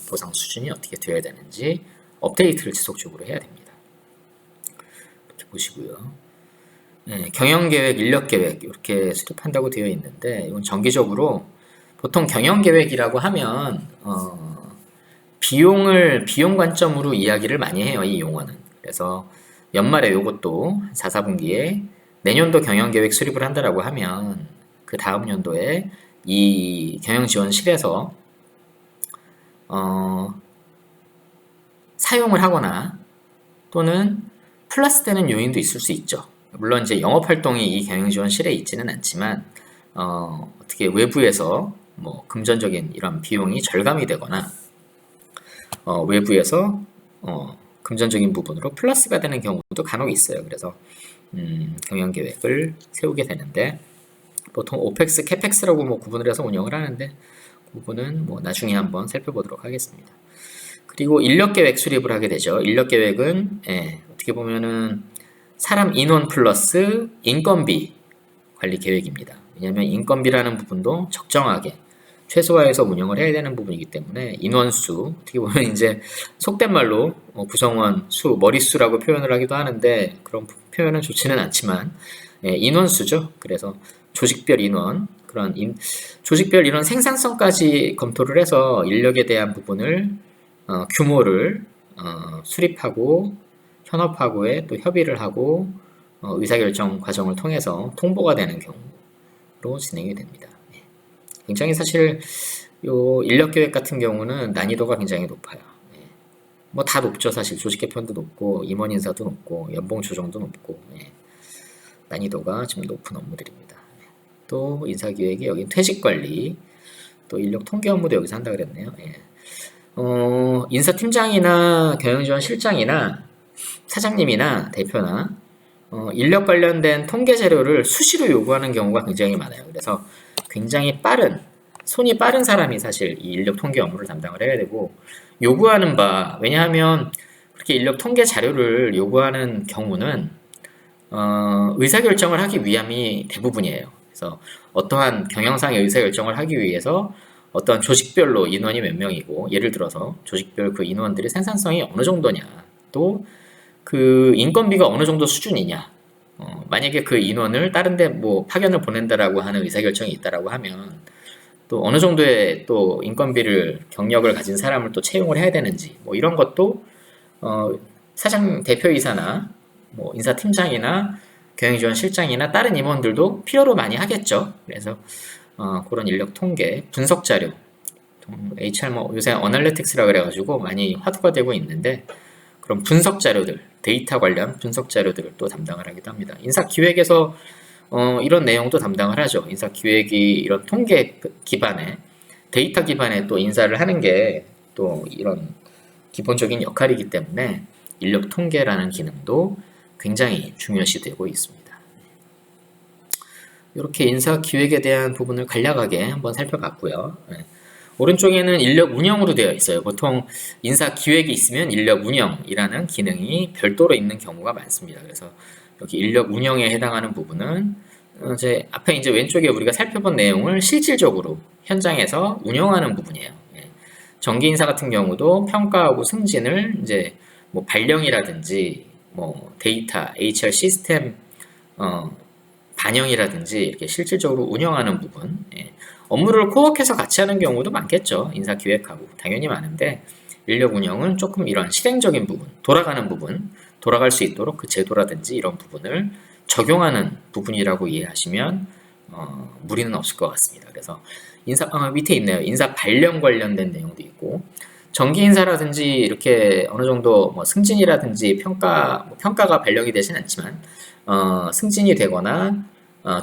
보상 수준이 어떻게 되어야 되는지 업데이트를 지속적으로 해야 됩니다. 이렇게 보시고요. 경영계획, 인력계획 이렇게 수립한다고 되어 있는데 이건 정기적으로 보통 경영계획이라고 하면 비용 관점으로 이야기를 많이 해요. 이 용어는. 그래서 연말에 요것도 4, 4분기에 내년도 경영계획 수립을 한다라고 하면 그 다음 연도에 이 경영지원실에서 사용을 하거나 또는 플러스 되는 요인도 있을 수 있죠. 물론 이제 영업활동이 이 경영지원실에 있지는 않지만 어떻게 외부에서 금전적인 이런 비용이 절감이 되거나 외부에서 금전적인 부분으로 플러스가 되는 경우도 간혹 있어요. 그래서 경영계획을 세우게 되는데 보통 오펙스, 캐펙스라고 구분을 해서 운영을 하는데 그 부분은 나중에 한번 살펴보도록 하겠습니다. 그리고 인력계획 수립을 하게 되죠. 인력계획은 어떻게 보면은 사람 인원 플러스 인건비 관리 계획입니다. 왜냐하면 인건비라는 부분도 적정하게 최소화해서 운영을 해야 되는 부분이기 때문에 인원수, 어떻게 보면 이제 속된 말로 구성원 수, 머릿수라고 표현을 하기도 하는데 그런 표현은 좋지는 않지만 인원수죠. 그래서 조직별 인원, 조직별 인원 생산성까지 검토를 해서 인력에 대한 부분을 규모를 수립하고 현업하고에 또 협의를 하고 의사결정 과정을 통해서 통보가 되는 경우로 진행이 됩니다. 굉장히 사실 요 인력계획 같은 경우는 난이도가 굉장히 높아요. 뭐 다 높죠. 사실 조직 개편도 높고 임원 인사도 높고 연봉 조정도 높고 난이도가 좀 높은 업무들입니다. 또 인사기획이 여기 퇴직관리, 또 인력 통계 업무도 여기서 한다 그랬네요. 인사팀장이나 경영지원실장이나 사장님이나 대표나 인력 관련된 통계 자료를 수시로 요구하는 경우가 굉장히 많아요. 그래서 굉장히 손이 빠른 사람이 사실 이 인력 통계 업무를 담당을 해야 되고, 요구하는 바, 왜냐하면 그렇게 인력 통계 자료를 요구하는 경우는 의사결정을 하기 위함이 대부분이에요. 그래서 어떠한 경영상의 의사결정을 하기 위해서 어떠한 조직별로 인원이 몇 명이고, 예를 들어서 조직별 그 인원들의 생산성이 어느 정도냐, 또 그 인건비가 어느 정도 수준이냐, 만약에 그 인원을 다른 데 뭐 파견을 보낸다라고 하는 의사결정이 있다라고 하면 또 어느 정도의 또 인건비를 경력을 가진 사람을 또 채용을 해야 되는지 뭐 이런 것도 대표이사나 뭐 인사팀장이나 경영지원실장이나 다른 임원들도 필요로 많이 하겠죠. 그래서 그런 인력 통계, 분석 자료, HR 뭐 요새 어널리틱스라 그래가지고 많이 화두가 되고 있는데 그런 분석 자료들, 데이터 관련 분석 자료들을 또 담당을 하기도 합니다. 인사기획에서 이런 내용도 담당을 하죠. 인사기획이 이런 통계 기반의 데이터 기반의 또 인사를 하는 게 또 이런 기본적인 역할이기 때문에 인력 통계라는 기능도 굉장히 중요시 되고 있습니다. 이렇게 인사기획에 대한 부분을 간략하게 한번 살펴봤고요. 오른쪽에는 인력 운영으로 되어 있어요. 보통 인사기획이 있으면 인력 운영이라는 기능이 별도로 있는 경우가 많습니다. 그래서 여기 인력 운영에 해당하는 부분은 앞에 이제 왼쪽에 우리가 살펴본 내용을 실질적으로 현장에서 운영하는 부분이에요. 정기 인사 같은 경우도 평가하고 승진을 이제 뭐 발령이라든지 뭐 데이터, HR 시스템 반영이라든지 이렇게 실질적으로 운영하는 부분, 업무를 코워크해서 같이 하는 경우도 많겠죠. 인사기획하고 당연히 많은데 인력 운영은 조금 이런 실행적인 부분, 돌아가는 부분, 돌아갈 수 있도록 그 제도라든지 이런 부분을 적용하는 부분이라고 이해하시면 무리는 없을 것 같습니다. 그래서 밑에 있네요. 인사 발령 관련된 내용도 있고 정기 인사라든지 이렇게 어느 정도 뭐 승진이라든지 평가가 발령이 되진 않지만 승진이 되거나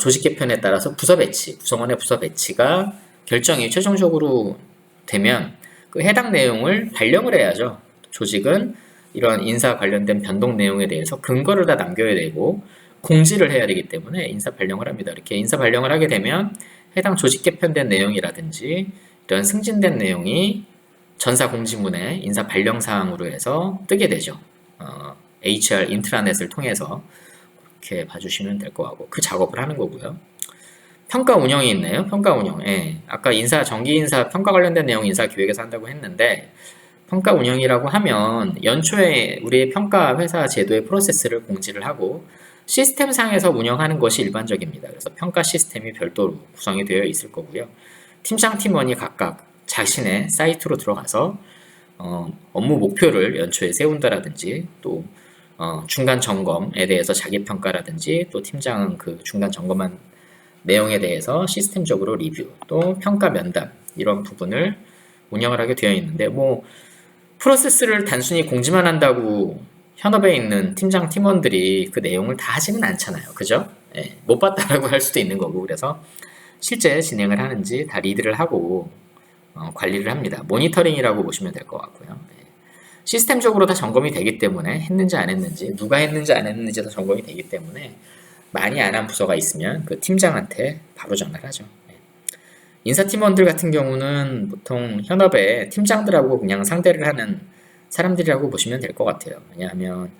조직 개편에 따라서 부서 배치, 구성원의 부서 배치가 결정이 최종적으로 되면 그 해당 내용을 발령을 해야죠. 조직은 이런 인사 관련된 변동 내용에 대해서 근거를 다 남겨야 되고 공지를 해야 되기 때문에 인사 발령을 합니다. 이렇게 인사 발령을 하게 되면 해당 조직 개편된 내용이라든지 이런 승진된 내용이 전사 공지문에 인사 발령 사항으로 해서 뜨게 되죠. HR 인트라넷을 통해서 이렇게 봐주시면 될 것 같고 그 작업을 하는 거고요. 평가 운영이 있네요. 평가 운영. 아까 정기 인사 평가 관련된 내용 인사 기획에서 한다고 했는데 평가 운영이라고 하면 연초에 우리의 평가 회사 제도의 프로세스를 공지를 하고 시스템상에서 운영하는 것이 일반적입니다. 그래서 평가 시스템이 별도로 구성이 되어 있을 거고요. 팀장, 팀원이 각각 자신의 사이트로 들어가서 업무 목표를 연초에 세운다라든지 또 중간 점검에 대해서 자기 평가라든지 또 팀장은 그 중간 점검한 내용에 대해서 시스템적으로 리뷰 또 평가 면담 이런 부분을 운영을 하게 되어 있는데 뭐 프로세스를 단순히 공지만 한다고 현업에 있는 팀장 팀원들이 그 내용을 다 하지는 않잖아요. 그죠? 못 봤다라고 할 수도 있는 거고 그래서 실제 진행을 하는지 다 리드를 하고 관리를 합니다. 모니터링이라고 보시면 될 것 같고요. 시스템적으로 다 점검이 되기 때문에 했는지 안 했는지 누가 했는지 안 했는지 다 점검이 되기 때문에 많이 안 한 부서가 있으면 그 팀장한테 바로 전화를 하죠. 인사팀원들 같은 경우는 보통 현업에 팀장들하고 그냥 상대를 하는 사람들이라고 보시면 될 것 같아요. 왜냐하면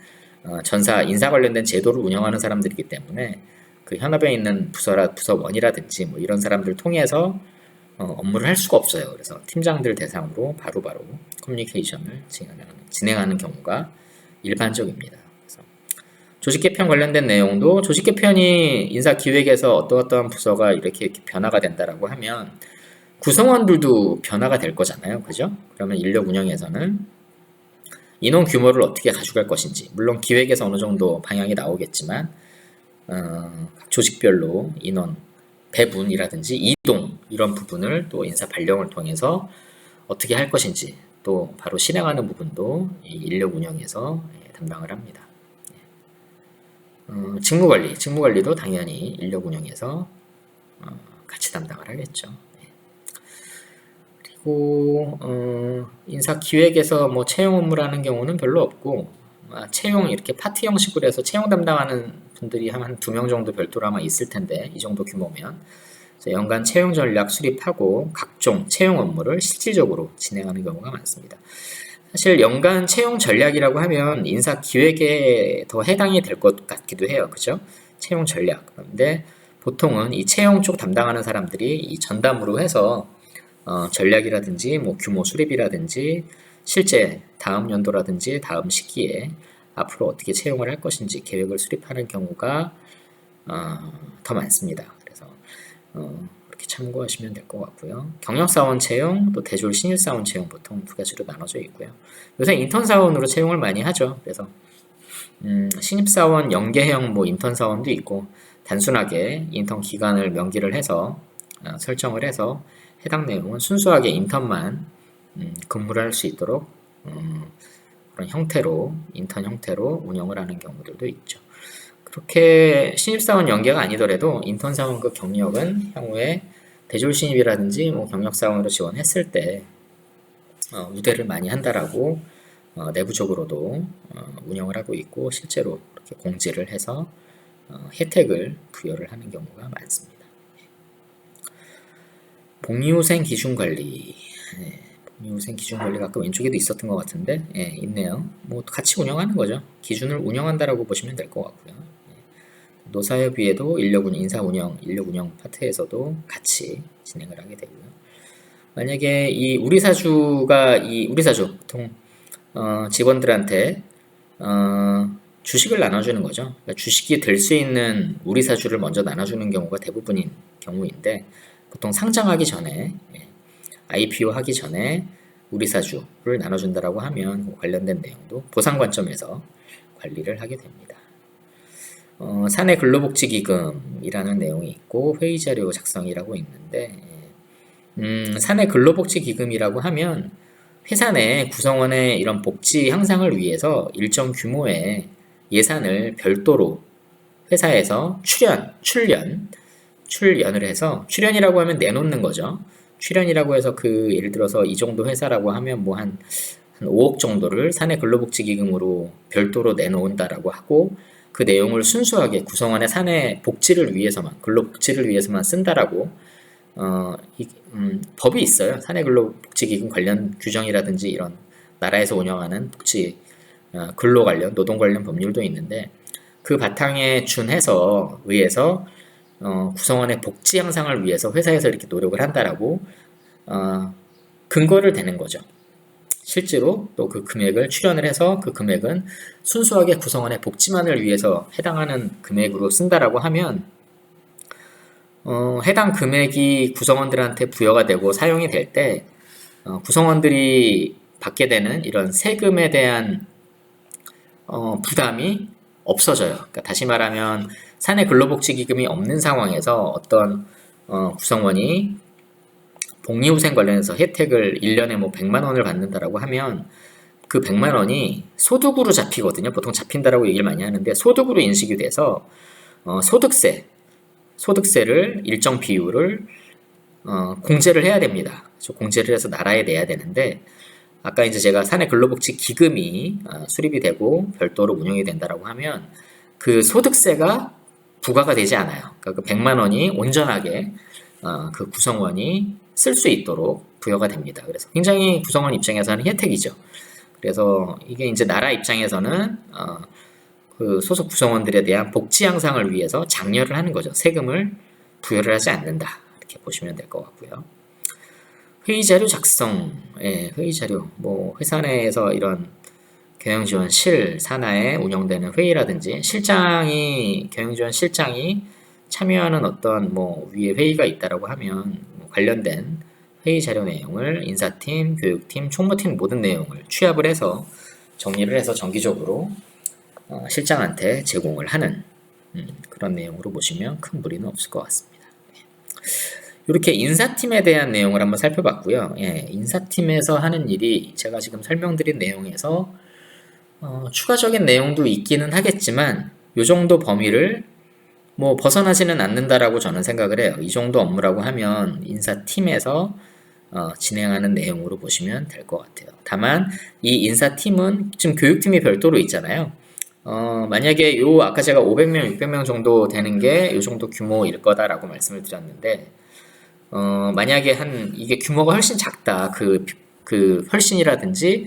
전사 인사 관련된 제도를 운영하는 사람들이기 때문에 그 현업에 있는 부서원이라든지 뭐 이런 사람들 통해서 업무를 할 수가 없어요. 그래서 팀장들 대상으로 바로바로 커뮤니케이션을 진행하는 경우가 일반적입니다. 그래서 조직 개편 관련된 내용도 조직 개편이 인사 기획에서 어떠한 부서가 이렇게 변화가 된다라고 하면 구성원들도 변화가 될 거잖아요. 그죠? 그러면 인력 운영에서는 인원 규모를 어떻게 가져갈 것인지, 물론 기획에서 어느 정도 방향이 나오겠지만 각 조직별로 인원 배분이라든지 이동 이런 부분을 또 인사 발령을 통해서 어떻게 할 것인지 또 바로 실행하는 부분도 인력 운영에서 담당을 합니다. 직무관리도 당연히 인력 운영에서 같이 담당을 하겠죠. 그리고 인사 기획에서 뭐 채용 업무라는 경우는 별로 없고, 채용 이렇게 파트 형식으로 해서 채용 담당하는 분들이 한 2명 정도 별도로 아마 있을 텐데, 이 정도 규모면 연간 채용 전략 수립하고 각종 채용 업무를 실질적으로 진행하는 경우가 많습니다. 사실 연간 채용 전략이라고 하면 인사 기획에 더 해당이 될 것 같기도 해요. 그죠? 채용 전략. 그런데 보통은 이 채용 쪽 담당하는 사람들이 이 전담으로 해서 전략이라든지 뭐 규모 수립이라든지 실제 다음 연도라든지 다음 시기에 앞으로 어떻게 채용을 할 것인지 계획을 수립하는 경우가 더 많습니다. 그래서 그렇게 참고하시면 될 것 같고요. 경력사원 채용, 또 대졸 신입사원 채용 보통 두 가지로 나눠져 있고요. 요새 인턴사원으로 채용을 많이 하죠. 그래서 신입사원 연계형 뭐 인턴사원도 있고, 단순하게 인턴 기간을 명기를 해서 설정을 해서 해당 내용은 순수하게 인턴만 근무를 할 수 있도록 그런 형태로, 인턴 형태로 운영을 하는 경우들도 있죠. 그렇게 신입사원 연계가 아니더라도 인턴사원급 경력은 향후에 대졸 신입이라든지 뭐 경력사원으로 지원했을 때 우대를 많이 한다라고 내부적으로도 운영을 하고 있고, 실제로 그렇게 공지를 해서 혜택을 부여를 하는 경우가 많습니다. 복리후생 기준관리. 복리후생 기준관리가 아까 왼쪽에도 있었던 것 같은데, 있네요. 뭐 같이 운영하는 거죠. 기준을 운영한다라고 보시면 될 것 같고요. 노사협의회도 인력 운영 파트에서도 같이 진행을 하게 되고요. 만약에 이 우리사주 보통 직원들한테 주식을 나눠주는 거죠. 그러니까 주식이 될 수 있는 우리사주를 먼저 나눠주는 경우가 대부분인 경우인데, 보통 상장하기 전에, IPO 하기 전에 우리사주를 나눠준다라고 하면 관련된 내용도 보상 관점에서 관리를 하게 됩니다. 사내 근로복지기금이라는 내용이 있고, 회의자료 작성이라고 있는데, 사내 근로복지기금이라고 하면 회사 내 구성원의 이런 복지 향상을 위해서 일정 규모의 예산을 별도로 회사에서 출연을 해서, 출연이라고 하면 내놓는 거죠. 출연이라고 해서 예를 들어서 이 정도 회사라고 하면 뭐 한 5억 정도를 사내 근로복지기금으로 별도로 내놓는다라고 하고, 그 내용을 순수하게 구성원의 사내 복지를 위해서만, 근로복지를 위해서만 쓴다라고 법이 있어요. 사내 근로복지기금 관련 규정이라든지 이런 나라에서 운영하는 복지, 근로 관련, 노동 관련 법률도 있는데, 그 바탕에 의해서 구성원의 복지 향상을 위해서 회사에서 이렇게 노력을 한다라고 근거를 대는 거죠. 실제로 또 그 금액을 출연을 해서 그 금액은 순수하게 구성원의 복지만을 위해서 해당하는 금액으로 쓴다라고 하면 해당 금액이 구성원들한테 부여가 되고 사용이 될 때 구성원들이 받게 되는 이런 세금에 대한 부담이 없어져요. 그러니까 다시 말하면 사내 근로복지기금이 없는 상황에서 어떤 구성원이 복리후생 관련해서 혜택을 1년에 뭐 100만 원을 받는다라고 하면 그 100만 원이 소득으로 잡히거든요. 보통 잡힌다라고 얘기를 많이 하는데, 소득으로 인식이 돼서 소득세를 일정 비율을 공제를 해야 됩니다. 공제를 해서 나라에 내야 되는데, 아까 이제 제가 사내 근로복지 기금이 수립이 되고 별도로 운영이 된다라고 하면 그 소득세가 부과가 되지 않아요. 그러니까 그 100만 원이 온전하게 그 구성원이 쓸 수 있도록 부여가 됩니다. 그래서 굉장히 구성원 입장에서는 혜택이죠. 그래서 이게 이제 나라 입장에서는 그 소속 구성원들에 대한 복지 향상을 위해서 장려를 하는 거죠. 세금을 부여를 하지 않는다. 이렇게 보시면 될 것 같고요. 회의 자료 작성, 회의 자료, 뭐 회사 내에서 이런 경영지원실 산하에 운영되는 회의라든지 경영지원 실장이 참여하는 어떤 뭐 위에 회의가 있다라고 하면 뭐 관련된 회의 자료 내용을 인사팀, 교육팀, 총무팀 모든 내용을 취합을 해서 정리를 해서 정기적으로 실장한테 제공을 하는 그런 내용으로 보시면 큰 무리는 없을 것 같습니다. 이렇게 인사팀에 대한 내용을 한번 살펴봤고요. 인사팀에서 하는 일이 제가 지금 설명드린 내용에서 추가적인 내용도 있기는 하겠지만 이 정도 범위를 뭐 벗어나지는 않는다라고 저는 생각을 해요. 이 정도 업무라고 하면 인사팀에서 진행하는 내용으로 보시면 될 것 같아요. 다만 이 인사팀은 지금 교육팀이 별도로 있잖아요. 만약에 아까 제가 500명, 600명 정도 되는 게 이 정도 규모일 거다라고 말씀을 드렸는데 만약에 이게 규모가 훨씬 작다. 그 훨씬이라든지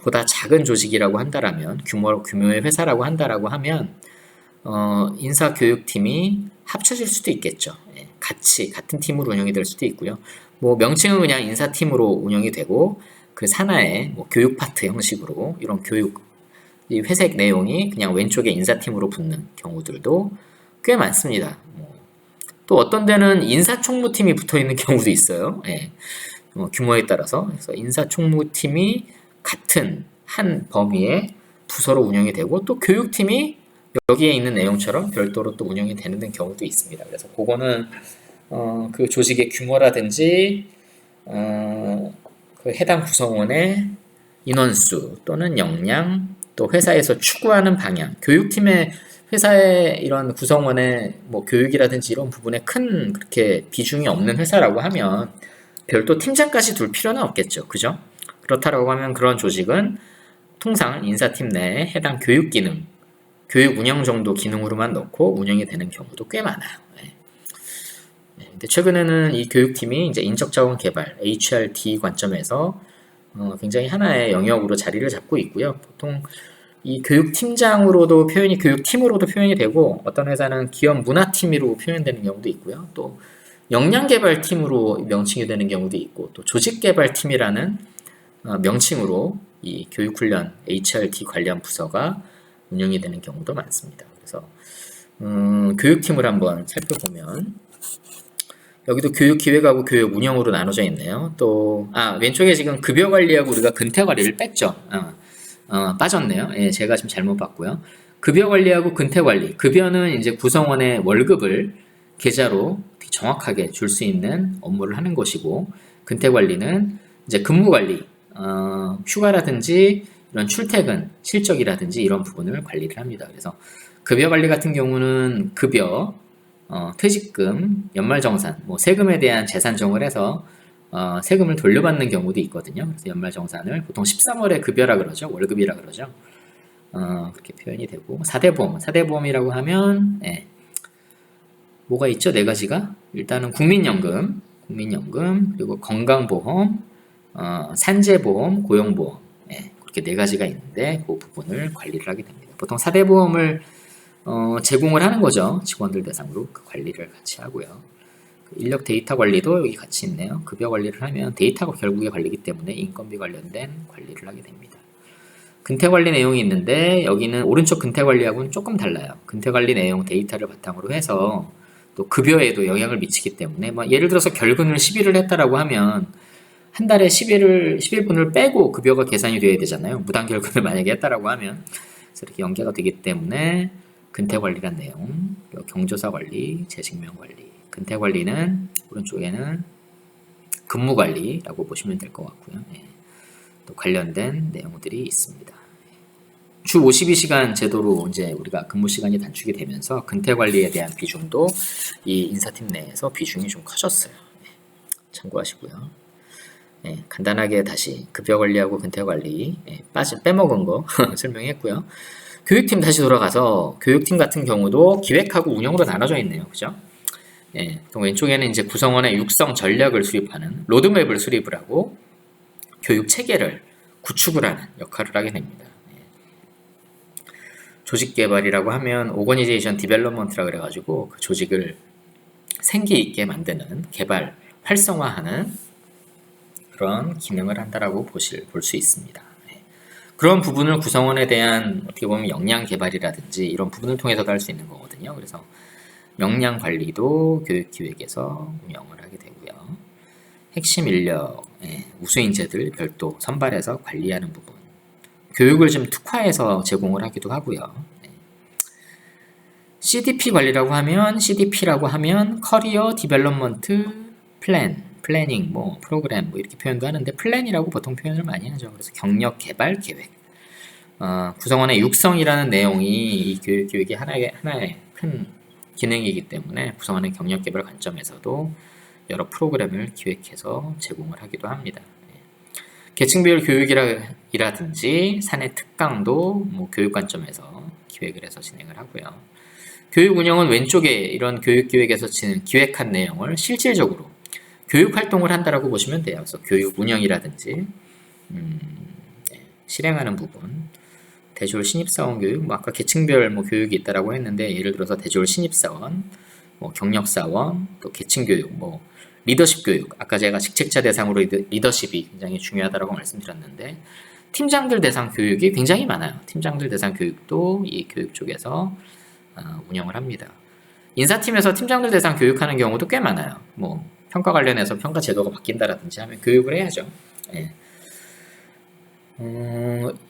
보다 작은 조직이라고 한다라면 규모의 회사라고 한다라고 하면 인사교육팀이 합쳐질 수도 있겠죠. 같은 팀으로 운영이 될 수도 있고요. 뭐 명칭은 그냥 인사팀으로 운영이 되고 그 산하에 뭐 교육 파트 형식으로 이런 이 회색 내용이 그냥 왼쪽에 인사팀으로 붙는 경우들도 꽤 많습니다. 또 어떤 데는 인사총무팀이 붙어 있는 경우도 있어요. 규모에 따라서. 그래서 인사총무팀이 같은 한 범위의 부서로 운영이 되고 또 교육팀이 여기에 있는 내용처럼 별도로 또 운영이 되는 경우도 있습니다. 그래서 그거는 그 조직의 규모라든지 그 해당 구성원의 인원수 또는 역량 또 회사에서 추구하는 방향, 교육팀의 회사의 이런 구성원의 뭐 교육이라든지 이런 부분에 큰 그렇게 비중이 없는 회사라고 하면 별도 팀장까지 둘 필요는 없겠죠. 그죠? 그렇다라고 하면 그런 조직은 통상 인사팀 내에 해당 교육 기능, 교육 운영 정도 기능으로만 넣고 운영이 되는 경우도 꽤 많아요. 근데 최근에는 이 교육팀이 이제 인적자원 개발, HRD 관점에서 굉장히 하나의 영역으로 자리를 잡고 있고요. 보통 이 교육팀장으로도 교육팀으로도 표현이 되고 어떤 회사는 기업 문화팀으로 표현되는 경우도 있고요. 또 역량개발팀으로 명칭이 되는 경우도 있고 또 조직개발팀이라는 명칭으로 이 교육훈련 HRD 관련 부서가 운영이 되는 경우도 많습니다. 그래서 교육팀을 한번 살펴보면 여기도 교육기획하고 교육 운영으로 나눠져 있네요. 또 왼쪽에 지금 급여관리하고 우리가 근태관리를 뺐죠. 빠졌네요. 제가 지금 잘못 봤고요. 급여관리하고 근태관리. 급여는 이제 구성원의 월급을 계좌로 정확하게 줄 수 있는 업무를 하는 것이고, 근태관리는 이제 근무관리, 휴가라든지 이런 출퇴근, 실적이라든지 이런 부분을 관리를 합니다. 그래서 급여관리 같은 경우는 급여, 퇴직금, 연말정산, 뭐 세금에 대한 재산정을 해서 세금을 돌려받는 경우도 있거든요. 그래서 연말정산을 보통 13월에 급여라 그러죠. 월급이라 그러죠. 그렇게 표현이 되고, 사대보험이라고 하면 뭐가 있죠? 네 가지가. 일단은 국민연금, 그리고 건강보험, 산재보험, 고용보험. 그렇게 네 가지가 있는데 그 부분을 관리를 하게 됩니다. 보통 사대보험을 제공을 하는 거죠. 직원들 대상으로 그 관리를 같이 하고요. 인력 데이터 관리도 여기 같이 있네요. 급여 관리를 하면 데이터가 결국에 관리기 때문에 인건비 관련된 관리를 하게 됩니다. 근태 관리 내용이 있는데 여기는 오른쪽 근태 관리하고는 조금 달라요. 근태 관리 내용 데이터를 바탕으로 해서 또 급여에도 영향을 미치기 때문에 뭐 예를 들어서 결근을 10일을 했다라고 하면 한 달에 11분을 빼고 급여가 계산이 돼야 되잖아요. 무단 결근을 만약에 했다라고 하면 그래서 이렇게 연계가 되기 때문에 근태 관리란 내용, 경조사 관리, 재직명 관리. 근태 관리는 오른쪽에는 근무 관리라고 보시면 될 것 같고요. 또 관련된 내용들이 있습니다. 주 52시간 제도로 이제 우리가 근무 시간이 단축이 되면서 근태 관리에 대한 비중도 이 인사팀 내에서 비중이 좀 커졌어요. 참고하시고요. 간단하게 다시 급여 관리하고 근태 관리 빼먹은 거 설명했고요. 교육팀 다시 돌아가서 교육팀 같은 경우도 기획하고 운영으로 나눠져 있네요. 그죠? 또 왼쪽에는 이제 구성원의 육성 전략을 수립하는 로드맵을 수립을 하고 교육 체계를 구축을 하는 역할을 하게 됩니다. 조직 개발이라고 하면 오거니제이션 디벨롭먼트라 그래가지고 그 조직을 생기 있게 만드는 개발, 활성화하는 그런 기능을 한다라고 볼 수 있습니다. 그런 부분을 구성원에 대한 어떻게 보면 역량 개발이라든지 이런 부분을 통해서도 할 수 있는 거거든요. 그래서 역량 관리도 교육기획에서 운영을 하게 되고요. 핵심 인력, 우수 인재들 별도 선발해서 관리하는 부분. 교육을 좀 특화해서 제공을 하기도 하고요. CDP 관리라고 하면 CDP라고 하면 커리어 디벨롭먼트 플래닝, 뭐 프로그램 뭐 이렇게 표현도 하는데 플랜이라고 보통 표현을 많이 하죠. 그래서 경력 개발 계획. 구성원의 육성이라는 내용이 이 교육의 하나의 큰 기능이기 때문에 구성원의 경력 개발 관점에서도 여러 프로그램을 기획해서 제공을 하기도 합니다. 계층별 교육이라든지 사내 특강도 뭐 교육 관점에서 기획을 해서 진행을 하고요. 교육 운영은 왼쪽에 이런 교육 기획에서 기획한 내용을 실질적으로 교육 활동을 한다라고 보시면 돼요. 그래서 교육 운영이라든지 실행하는 부분, 대졸 신입사원 교육, 뭐 아까 계층별 뭐 교육이 있다라고 했는데 예를 들어서 대졸 신입사원, 뭐 경력사원, 또 계층교육, 뭐 리더십 교육, 아까 제가 직책자 대상으로 리더십이 굉장히 중요하다고 말씀드렸는데 팀장들 대상 교육이 굉장히 많아요. 팀장들 대상 교육도 이 교육 쪽에서 운영을 합니다. 인사팀에서 팀장들 대상 교육하는 경우도 꽤 많아요. 뭐 평가 관련해서 평가 제도가 바뀐다라든지 하면 교육을 해야죠. 예.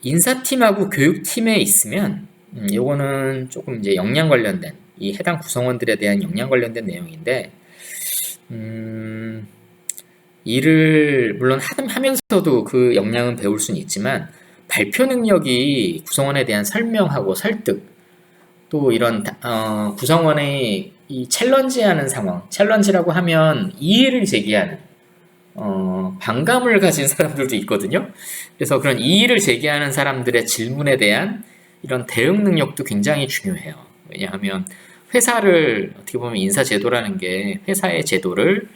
인사팀하고 교육팀에 있으면 요거는 조금 이제 역량 관련된 이 해당 구성원들에 대한 역량 관련된 내용인데 일을 물론 하면서도 그 역량은 배울 수는 있지만 발표 능력이 구성원에 대한 설명하고 설득 또 이런 구성원의 이 챌린지하는 상황, 챌린지라고 하면 이의를 제기하는 반감을 가진 사람들도 있거든요. 그래서 그런 이의를 제기하는 사람들의 질문에 대한 이런 대응 능력도 굉장히 중요해요. 왜냐하면 회사를 어떻게 보면 인사제도라는 게 회사의 제도를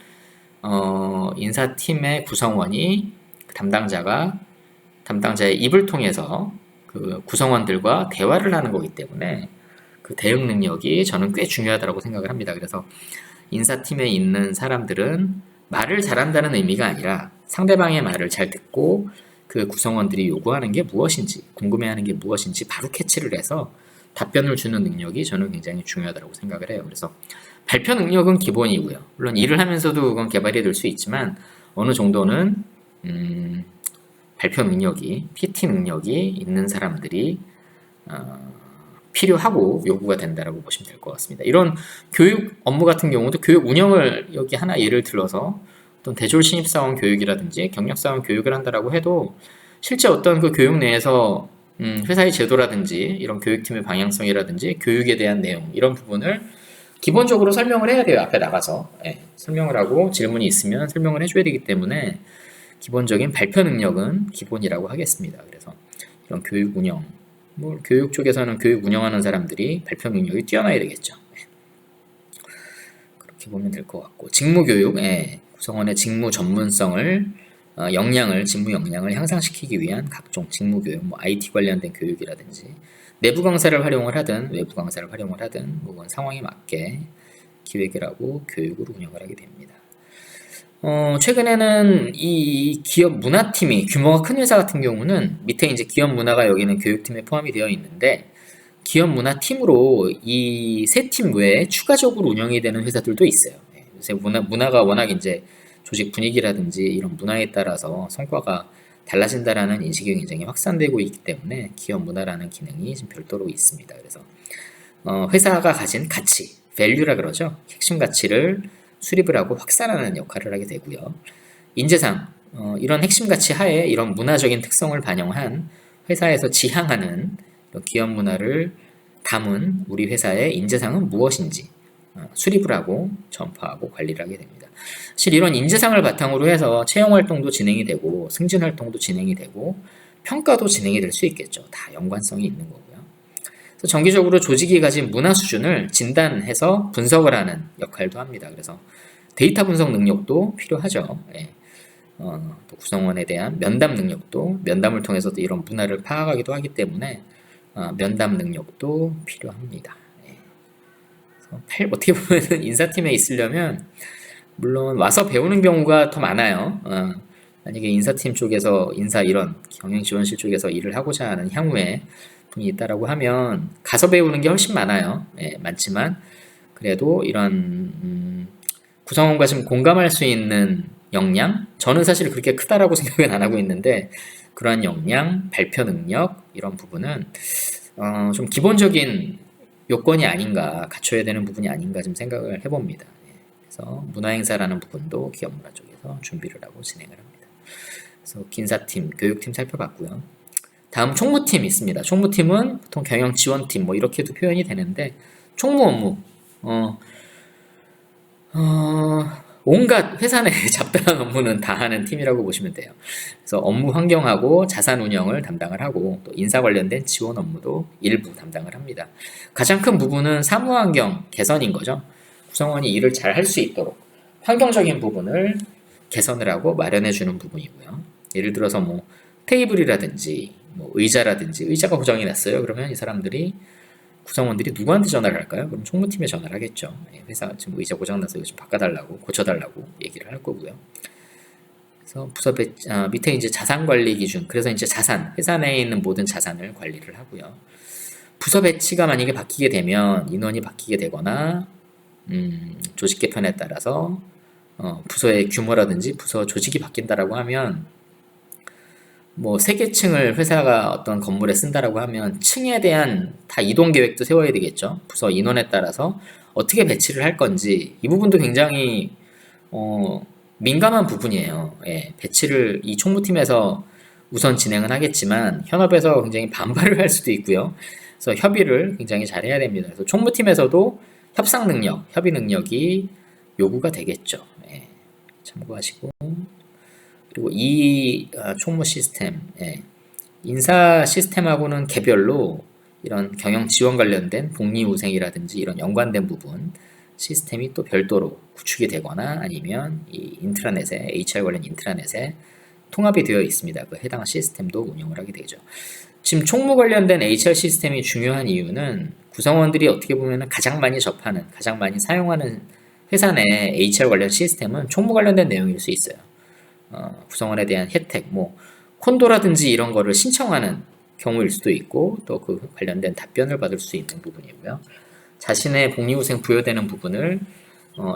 인사팀의 구성원이 담당자의 입을 통해서 그 구성원들과 대화를 하는 거기 때문에 그 대응 능력이 저는 꽤 중요하다고 생각을 합니다. 그래서 인사팀에 있는 사람들은 말을 잘한다는 의미가 아니라 상대방의 말을 잘 듣고 그 구성원들이 요구하는 게 무엇인지, 궁금해하는 게 무엇인지 바로 캐치를 해서 답변을 주는 능력이 저는 굉장히 중요하다고 생각을 해요. 그래서 발표 능력은 기본이고요. 물론 일을 하면서도 그건 개발이 될 수 있지만 어느 정도는 발표 능력이, PT 능력이 있는 사람들이 필요하고 요구가 된다라고 보시면 될 것 같습니다. 이런 교육 업무 같은 경우도 교육 운영을 여기 하나 예를 들어서 어떤 대졸 신입사원 교육이라든지 경력사원 교육을 한다라고 해도 실제 어떤 그 교육 내에서 회사의 제도라든지 이런 교육팀의 방향성이라든지 교육에 대한 내용 이런 부분을 기본적으로 설명을 해야 돼요. 앞에 나가서 설명을 하고 질문이 있으면 설명을 해줘야 되기 때문에 기본적인 발표 능력은 기본이라고 하겠습니다. 그래서 이런 교육 운영 뭐 교육 쪽에서는 교육 운영하는 사람들이 발표 능력이 뛰어나야 되겠죠. 그렇게 보면 될 것 같고 직무교육, 구성원의 직무 전문성을 직무 역량을 향상시키기 위한 각종 직무교육, 뭐 IT 관련된 교육이라든지 내부 강사를 활용을 하든 외부 강사를 활용을 하든 그건 상황에 맞게 기획을 하고 교육을 운영을 하게 됩니다. 최근에는 이 기업 문화팀이 규모가 큰 회사 같은 경우는 밑에 이제 기업 문화가 여기는 교육팀에 포함이 되어 있는데 기업 문화팀으로 이 세 팀 외에 추가적으로 운영이 되는 회사들도 있어요. 요새 문화가 워낙 이제 조직 분위기라든지 이런 문화에 따라서 성과가 달라진다라는 인식이 굉장히 확산되고 있기 때문에 기업 문화라는 기능이 지금 별도로 있습니다. 그래서 회사가 가진 가치, value라 그러죠. 핵심 가치를 수립을 하고 확산하는 역할을 하게 되고요. 인재상 이런 핵심 가치 하에 이런 문화적인 특성을 반영한 회사에서 지향하는 이런 기업 문화를 담은 우리 회사의 인재상은 무엇인지 수립을 하고 전파하고 관리를 하게 됩니다. 사실 이런 인재상을 바탕으로 해서 채용 활동도 진행이 되고 승진 활동도 진행이 되고 평가도 진행이 될 수 있겠죠. 다 연관성이 있는 거고요. 그래서 정기적으로 조직이 가진 문화 수준을 진단해서 분석을 하는 역할도 합니다. 그래서 데이터 분석 능력도 필요하죠. 또 구성원에 대한 면담 능력도 면담을 통해서도 이런 문화를 파악하기도 하기 때문에 면담 능력도 필요합니다. 예. 어떻게 보면 인사팀에 있으려면 물론 와서 배우는 경우가 더 많아요. 만약에 인사팀 쪽에서 이런 경영지원실 쪽에서 일을 하고자 하는 향후에 분이 있다라고 하면 가서 배우는 게 훨씬 많아요. 예, 많지만 그래도 이런 구성원과 좀 공감할 수 있는 역량? 저는 사실 그렇게 크다라고 생각은 안 하고 있는데 그러한 역량, 발표 능력 이런 부분은 좀 기본적인 요건이 아닌가, 갖춰야 되는 부분이 아닌가 좀 생각을 해봅니다. 예, 그래서 문화행사라는 부분도 기업문화 쪽에서 준비를 하고 진행을 합니다. 그래서 인사팀, 교육팀 살펴봤고요. 다음 총무팀 있습니다. 총무팀은 보통 경영지원팀 뭐 이렇게도 표현이 되는데 총무 업무 온갖 회사 내 잡다한 업무는 다 하는 팀이라고 보시면 돼요. 그래서 업무 환경하고 자산 운영을 담당을 하고 또 인사 관련된 지원 업무도 일부 담당을 합니다. 가장 큰 부분은 사무 환경 개선인 거죠. 구성원이 일을 잘 할 수 있도록 환경적인 부분을 개선을 하고 마련해 주는 부분이고요. 예를 들어서 뭐 테이블이라든지 뭐 의자라든지 의자가 고장이 났어요. 그러면 이 사람들이 구성원들이 누구한테 전화를 할까요? 그럼 총무팀에 전화를 하겠죠. 회사 지금 의자 고장나서 이거 좀 바꿔달라고 고쳐달라고 얘기를 할 거고요. 그래서 부서 밑에 이제 자산 관리 기준. 그래서 이제 회사 내에 있는 모든 자산을 관리를 하고요. 부서 배치가 만약에 바뀌게 되면 인원이 바뀌게 되거나 조직 개편에 따라서 부서의 규모라든지 부서 조직이 바뀐다라고 하면 뭐 3개 층을 회사가 어떤 건물에 쓴다라고 하면 층에 대한 다 이동 계획도 세워야 되겠죠. 부서 인원에 따라서 어떻게 배치를 할 건지 이 부분도 굉장히 민감한 부분이에요. 예, 배치를 이 총무팀에서 우선 진행은 하겠지만 현업에서 굉장히 반발을 할 수도 있고요. 그래서 협의를 굉장히 잘 해야 됩니다. 그래서 총무팀에서도 협상 능력, 협의 능력이 요구가 되겠죠. 예, 참고하시고 그리고 이 총무 시스템, 예, 인사 시스템하고는 개별로 이런 경영 지원 관련된 복리후생이라든지 이런 연관된 부분 시스템이 또 별도로 구축이 되거나 아니면 이 인트라넷에 HR 관련 인트라넷에 통합이 되어 있습니다. 그 해당 시스템도 운영을 하게 되죠. 지금 총무 관련된 HR 시스템이 중요한 이유는 구성원들이 어떻게 보면 가장 많이 접하는, 가장 많이 사용하는 회사 내 HR 관련 시스템은 총무 관련된 내용일 수 있어요. 구성원에 대한 혜택, 뭐 콘도라든지 이런 거를 신청하는 경우일 수도 있고 또 그 관련된 답변을 받을 수 있는 부분이고요. 자신의 복리후생 부여되는 부분을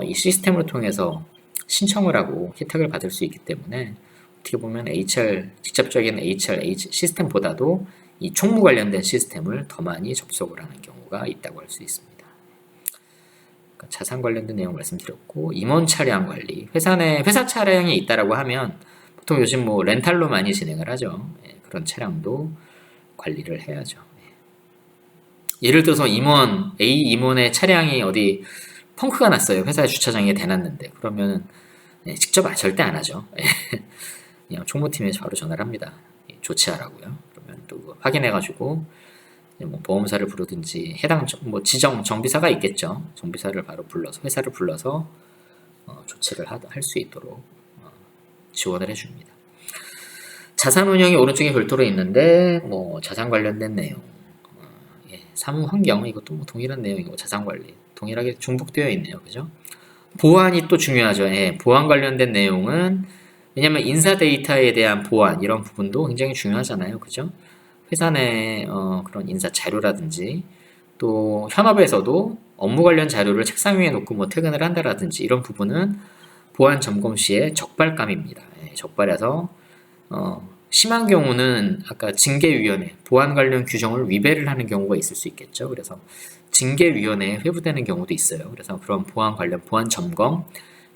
이 시스템을 통해서 신청을 하고 혜택을 받을 수 있기 때문에 어떻게 보면 직접적인 HR 시스템보다도 이 총무 관련된 시스템을 더 많이 접속을 하는 경우가 있다고 할 수 있습니다. 그러니까 자산 관련된 내용 말씀드렸고 임원 차량 관리, 회사 차량이 있다라고 하면 보통 요즘 뭐 렌탈로 많이 진행을 하죠. 예, 그런 차량도 관리를 해야죠. 예를 들어서 A 임원의 차량이 어디 펑크가 났어요. 회사 주차장에 대놨는데 그러면 직접 절대 안 하죠. 그냥 총무팀에 바로 전화를 합니다. 조치하라고요. 그러면 또 확인해가지고 뭐 보험사를 부르든지 해당 뭐 지정 정비사가 있겠죠. 정비사를 바로 불러서 회사를 불러서 조치를 할 수 있도록 지원을 해줍니다. 자산 운영이 오른쪽에 별도로 있는데 뭐 자산 관련된 내용, 사무 환경 이것도 뭐 동일한 내용이고 자산 관리 동일하게 중복되어 있네요. 그죠? 보안이 또 중요하죠. 예, 보안 관련된 내용은 왜냐면 인사 데이터에 대한 보안 이런 부분도 굉장히 중요하잖아요. 그죠? 회사 내 그런 인사 자료라든지 또 현업에서도 업무 관련 자료를 책상 위에 놓고 뭐 퇴근을 한다라든지 이런 부분은 보안 점검 시에 적발감입니다. 예, 적발해서 심한 경우는 아까 징계위원회, 보안 관련 규정을 위배를 하는 경우가 있을 수 있겠죠. 그래서 징계위원회에 회부되는 경우도 있어요. 그래서 그런 보안 관련 보안 점검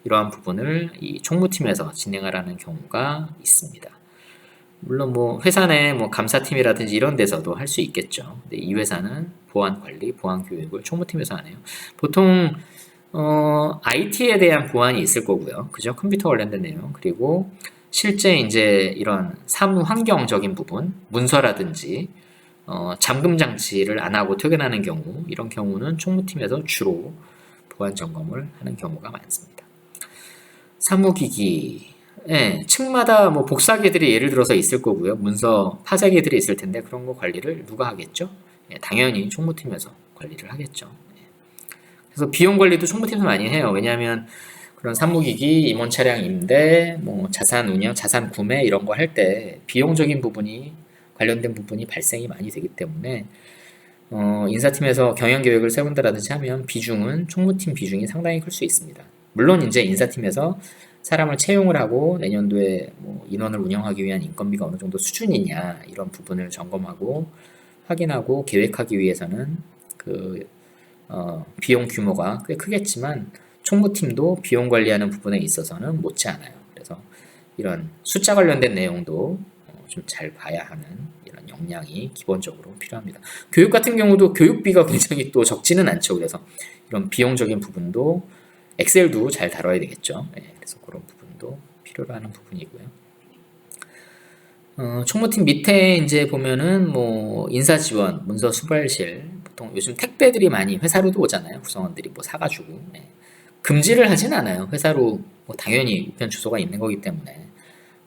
이러한 부분을 이 총무팀에서 진행하라는 경우가 있습니다. 물론 뭐 회사 내 뭐 감사팀이라든지 이런 데서도 할 수 있겠죠. 근데 이 회사는 보안 관리, 보안 교육을 총무팀에서 하네요. 보통 IT에 대한 보안이 있을 거고요. 그죠? 컴퓨터 관련된 내용. 그리고 실제 이제 이런 사무 환경적인 부분, 문서라든지 잠금 장치를 안 하고 퇴근하는 경우, 이런 경우는 총무팀에서 주로 보안 점검을 하는 경우가 많습니다. 사무기기, 층마다 뭐 복사기들이 예를 들어서 있을 거고요. 문서 파쇄기들이 있을 텐데 그런 거 관리를 누가 하겠죠? 당연히 총무팀에서 관리를 하겠죠. 그래서 비용 관리도 총무팀에서 많이 해요. 왜냐하면 그런 사무기기, 임원 차량 임대, 뭐 자산 운영, 자산 구매 이런 거 할 때 비용적인 부분이 관련된 부분이 발생이 많이 되기 때문에 인사팀에서 경영 계획을 세운다라든지 하면 비중은 총무팀 비중이 상당히 클 수 있습니다. 물론 이제 인사팀에서 사람을 채용을 하고 내년도에 뭐 인원을 운영하기 위한 인건비가 어느 정도 수준이냐 이런 부분을 점검하고 확인하고 계획하기 위해서는 비용 규모가 꽤 크겠지만 총무팀도 비용 관리하는 부분에 있어서는 못지않아요. 그래서 이런 숫자 관련된 내용도 좀 잘 봐야 하는 이런 역량이 기본적으로 필요합니다. 교육 같은 경우도 교육비가 굉장히 또 적지는 않죠. 그래서 이런 비용적인 부분도 엑셀도 잘 다뤄야 되겠죠. 그래서 그런 부분도 필요로 하는 부분이고요. 총무팀 밑에 이제 보면은 뭐 인사 지원, 문서 수발실, 보통 요즘 택배들이 많이 회사로도 오잖아요. 구성원들이 뭐 사가지고 금지를 하진 않아요. 회사로 뭐 당연히 우편 주소가 있는 거기 때문에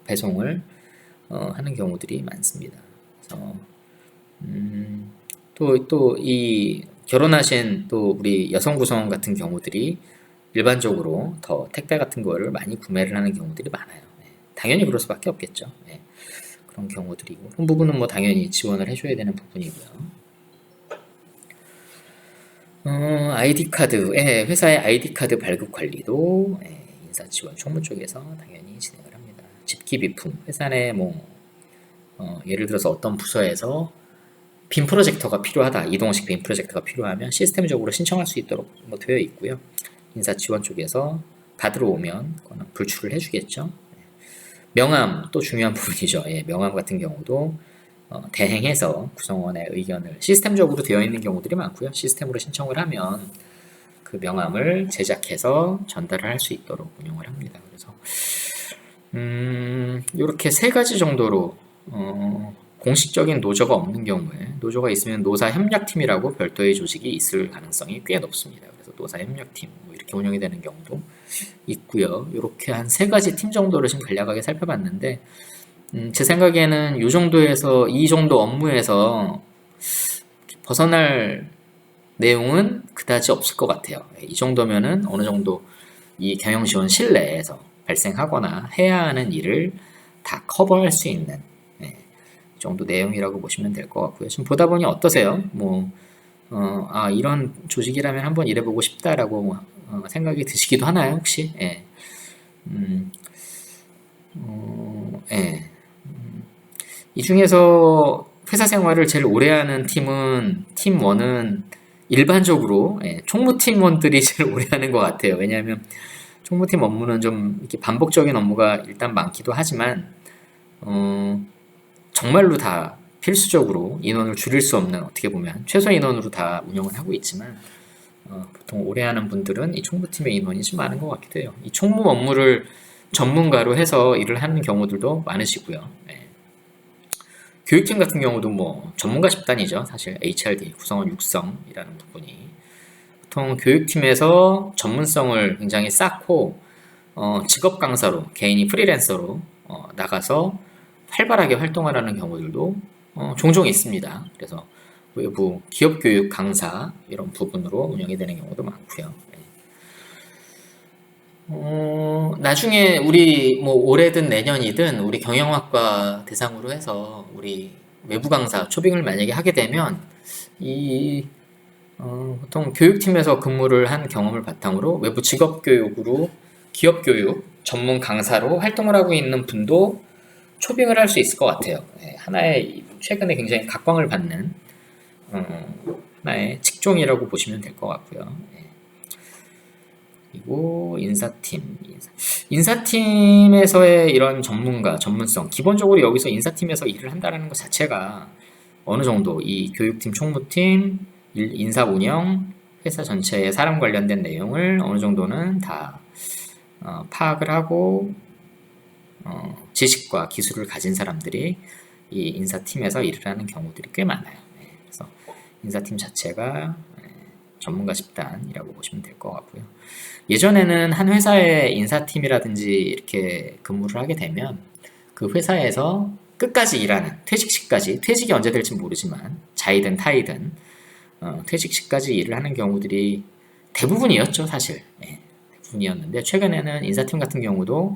배송을 하는 경우들이 많습니다. 그래서 또 이 결혼하신 또 우리 여성 구성원 같은 경우들이 일반적으로 더 택배 같은 거를 많이 구매를 하는 경우들이 많아요. 당연히 그럴 수밖에 없겠죠. 그런 경우들이고 그런 부분은 뭐 당연히 지원을 해줘야 되는 부분이고요. 아이디 카드, 회사의 아이디 카드 발급 관리도 인사 지원 총무 쪽에서 당연히 진행을 합니다. 집기 비품, 회사 내 뭐 예를 들어서 어떤 부서에서 빔 프로젝터가 필요하다, 이동식 빔 프로젝터가 필요하면 시스템적으로 신청할 수 있도록 뭐 되어 있고요. 인사 지원 쪽에서 받으러 오면 그거는 불출을 해주겠죠. 명함 또 중요한 부분이죠. 명함 같은 경우도 대행해서 구성원의 의견을 시스템적으로 되어 있는 경우들이 많고요. 시스템으로 신청을 하면 그 명함을 제작해서 전달을 할 수 있도록 운영을 합니다. 그래서 이렇게 세 가지 정도로 공식적인 노조가 없는 경우에 노조가 있으면 노사협력팀이라고 별도의 조직이 있을 가능성이 꽤 높습니다. 그래서 노사협력팀 뭐 이렇게 운영이 되는 경우도 있고요. 이렇게 한 세 가지 팀 정도를 지금 간략하게 살펴봤는데 제 생각에는 이 정도 업무에서 벗어날 내용은 그다지 없을 것 같아요. 이 정도면은 어느 정도 이 경영지원 실내에서 발생하거나 해야 하는 일을 다 커버할 수 있는 이 정도 내용이라고 보시면 될 것 같고요. 지금 보다 보니 어떠세요? 이런 조직이라면 한번 일해보고 싶다라고 생각이 드시기도 하나요, 혹시? 이 중에서 회사 생활을 제일 오래 하는 팀은 팀 1은 일반적으로 총무팀원들이 제일 오래 하는 것 같아요. 왜냐하면 총무팀 업무는 좀 이렇게 반복적인 업무가 일단 많기도 하지만 정말로 다 필수적으로 인원을 줄일 수 없는 어떻게 보면 최소 인원으로 다 운영을 하고 있지만 보통 오래 하는 분들은 이 총무팀의 인원이 좀 많은 것 같기도 해요. 이 총무 업무를 전문가로 해서 일을 하는 경우들도 많으시고요. 교육팀 같은 경우도 뭐 전문가 집단이죠. 사실 HRD, 구성원 육성이라는 부분이 보통 교육팀에서 전문성을 굉장히 쌓고 직업 강사로 개인이 프리랜서로 나가서 활발하게 활동을 하는 경우들도 종종 있습니다. 그래서 외부 기업교육 강사 이런 부분으로 운영이 되는 경우도 많고요. 나중에 우리 뭐 올해든 내년이든 우리 경영학과 대상으로 해서 우리 외부 강사 초빙을 만약에 하게 되면 보통 교육팀에서 근무를 한 경험을 바탕으로 외부 직업교육으로 기업교육 전문 강사로 활동을 하고 있는 분도 초빙을 할 수 있을 것 같아요. 하나의 최근에 굉장히 각광을 받는 하나의 직종이라고 보시면 될 것 같고요. 그리고 인사팀에서의 이런 전문성, 기본적으로 여기서 인사팀에서 일을 한다는 것 자체가 어느 정도 이 교육팀, 총무팀, 인사 운영, 회사 전체의 사람 관련된 내용을 어느 정도는 다 파악을 하고 지식과 기술을 가진 사람들이 이 인사팀에서 일을 하는 경우들이 꽤 많아요. 그래서 인사팀 자체가 전문가 집단이라고 보시면 될 것 같고요. 예전에는 한 회사의 인사팀이라든지 이렇게 근무를 하게 되면 그 회사에서 끝까지 일하는, 퇴직 시까지, 퇴직이 언제 될지 모르지만 자이든 타이든 퇴직 시까지 일을 하는 경우들이 대부분이었죠, 사실. 예, 대부분이었는데 최근에는 인사팀 같은 경우도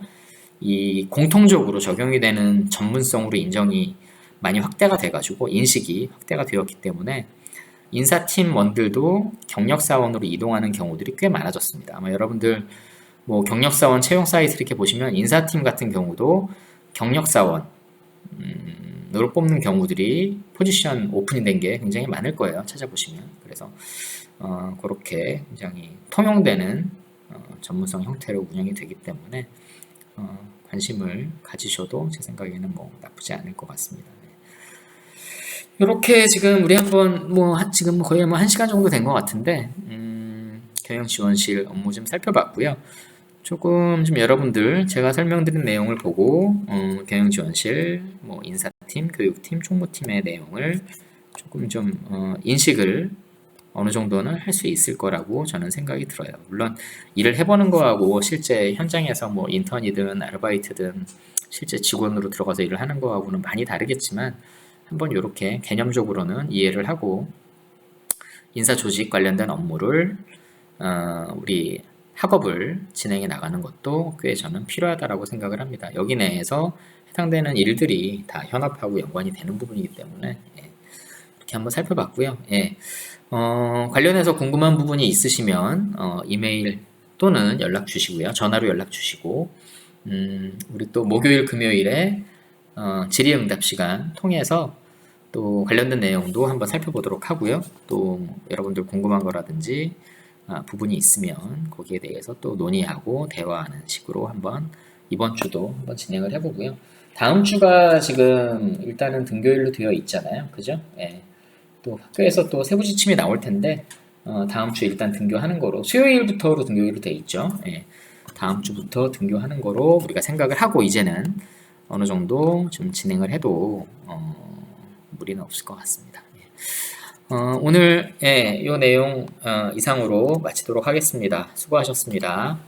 이 공통적으로 적용이 되는 전문성으로 인정이 많이 확대가 돼가지고 인식이 확대가 되었기 때문에 인사팀원들도 경력사원으로 이동하는 경우들이 꽤 많아졌습니다. 아마 여러분들 뭐 경력사원 채용 사이트 이렇게 보시면 인사팀 같은 경우도 경력사원으로 뽑는 경우들이 포지션 오픈이 된 게 굉장히 많을 거예요. 찾아보시면. 그래서 그렇게 굉장히 통용되는 전문성 형태로 운영이 되기 때문에 관심을 가지셔도 제 생각에는 뭐 나쁘지 않을 것 같습니다. 이렇게 지금 우리 한번 지금 거의 뭐 1시간 정도 된 것 같은데 경영지원실 업무 좀 살펴봤고요. 조금 좀 여러분들 제가 설명드린 내용을 보고 경영지원실, 뭐 인사팀, 교육팀, 총무팀의 내용을 조금 좀 인식을 어느 정도는 할 수 있을 거라고 저는 생각이 들어요. 물론 일을 해보는 거하고 실제 현장에서 뭐 인턴이든 아르바이트든 실제 직원으로 들어가서 일을 하는 거하고는 많이 다르겠지만 한번 이렇게 개념적으로는 이해를 하고 인사 조직 관련된 업무를 우리 학업을 진행해 나가는 것도 꽤 저는 필요하다라고 생각을 합니다. 여기 내에서 해당되는 일들이 다 현업하고 연관이 되는 부분이기 때문에 이렇게 한번 살펴봤고요. 관련해서 궁금한 부분이 있으시면 이메일 또는 연락 주시고요. 전화로 연락 주시고 우리 또 목요일 금요일에 질의응답 시간 통해서 또 관련된 내용도 한번 살펴보도록 하고요. 또 여러분들 궁금한 거라든지 부분이 있으면 거기에 대해서 또 논의하고 대화하는 식으로 한번 이번 주도 한번 진행을 해보고요. 다음 주가 지금 일단은 등교일로 되어 있잖아요. 그죠? 또 학교에서 또 세부 지침이 나올 텐데 다음 주 일단 등교하는 거로 수요일부터로 등교일로 되어 있죠. 다음 주부터 등교하는 거로 우리가 생각을 하고 이제는 어느 정도 좀 진행을 해도 무리는 없을 것 같습니다. 오늘 이 내용 이상으로 마치도록 하겠습니다. 수고하셨습니다.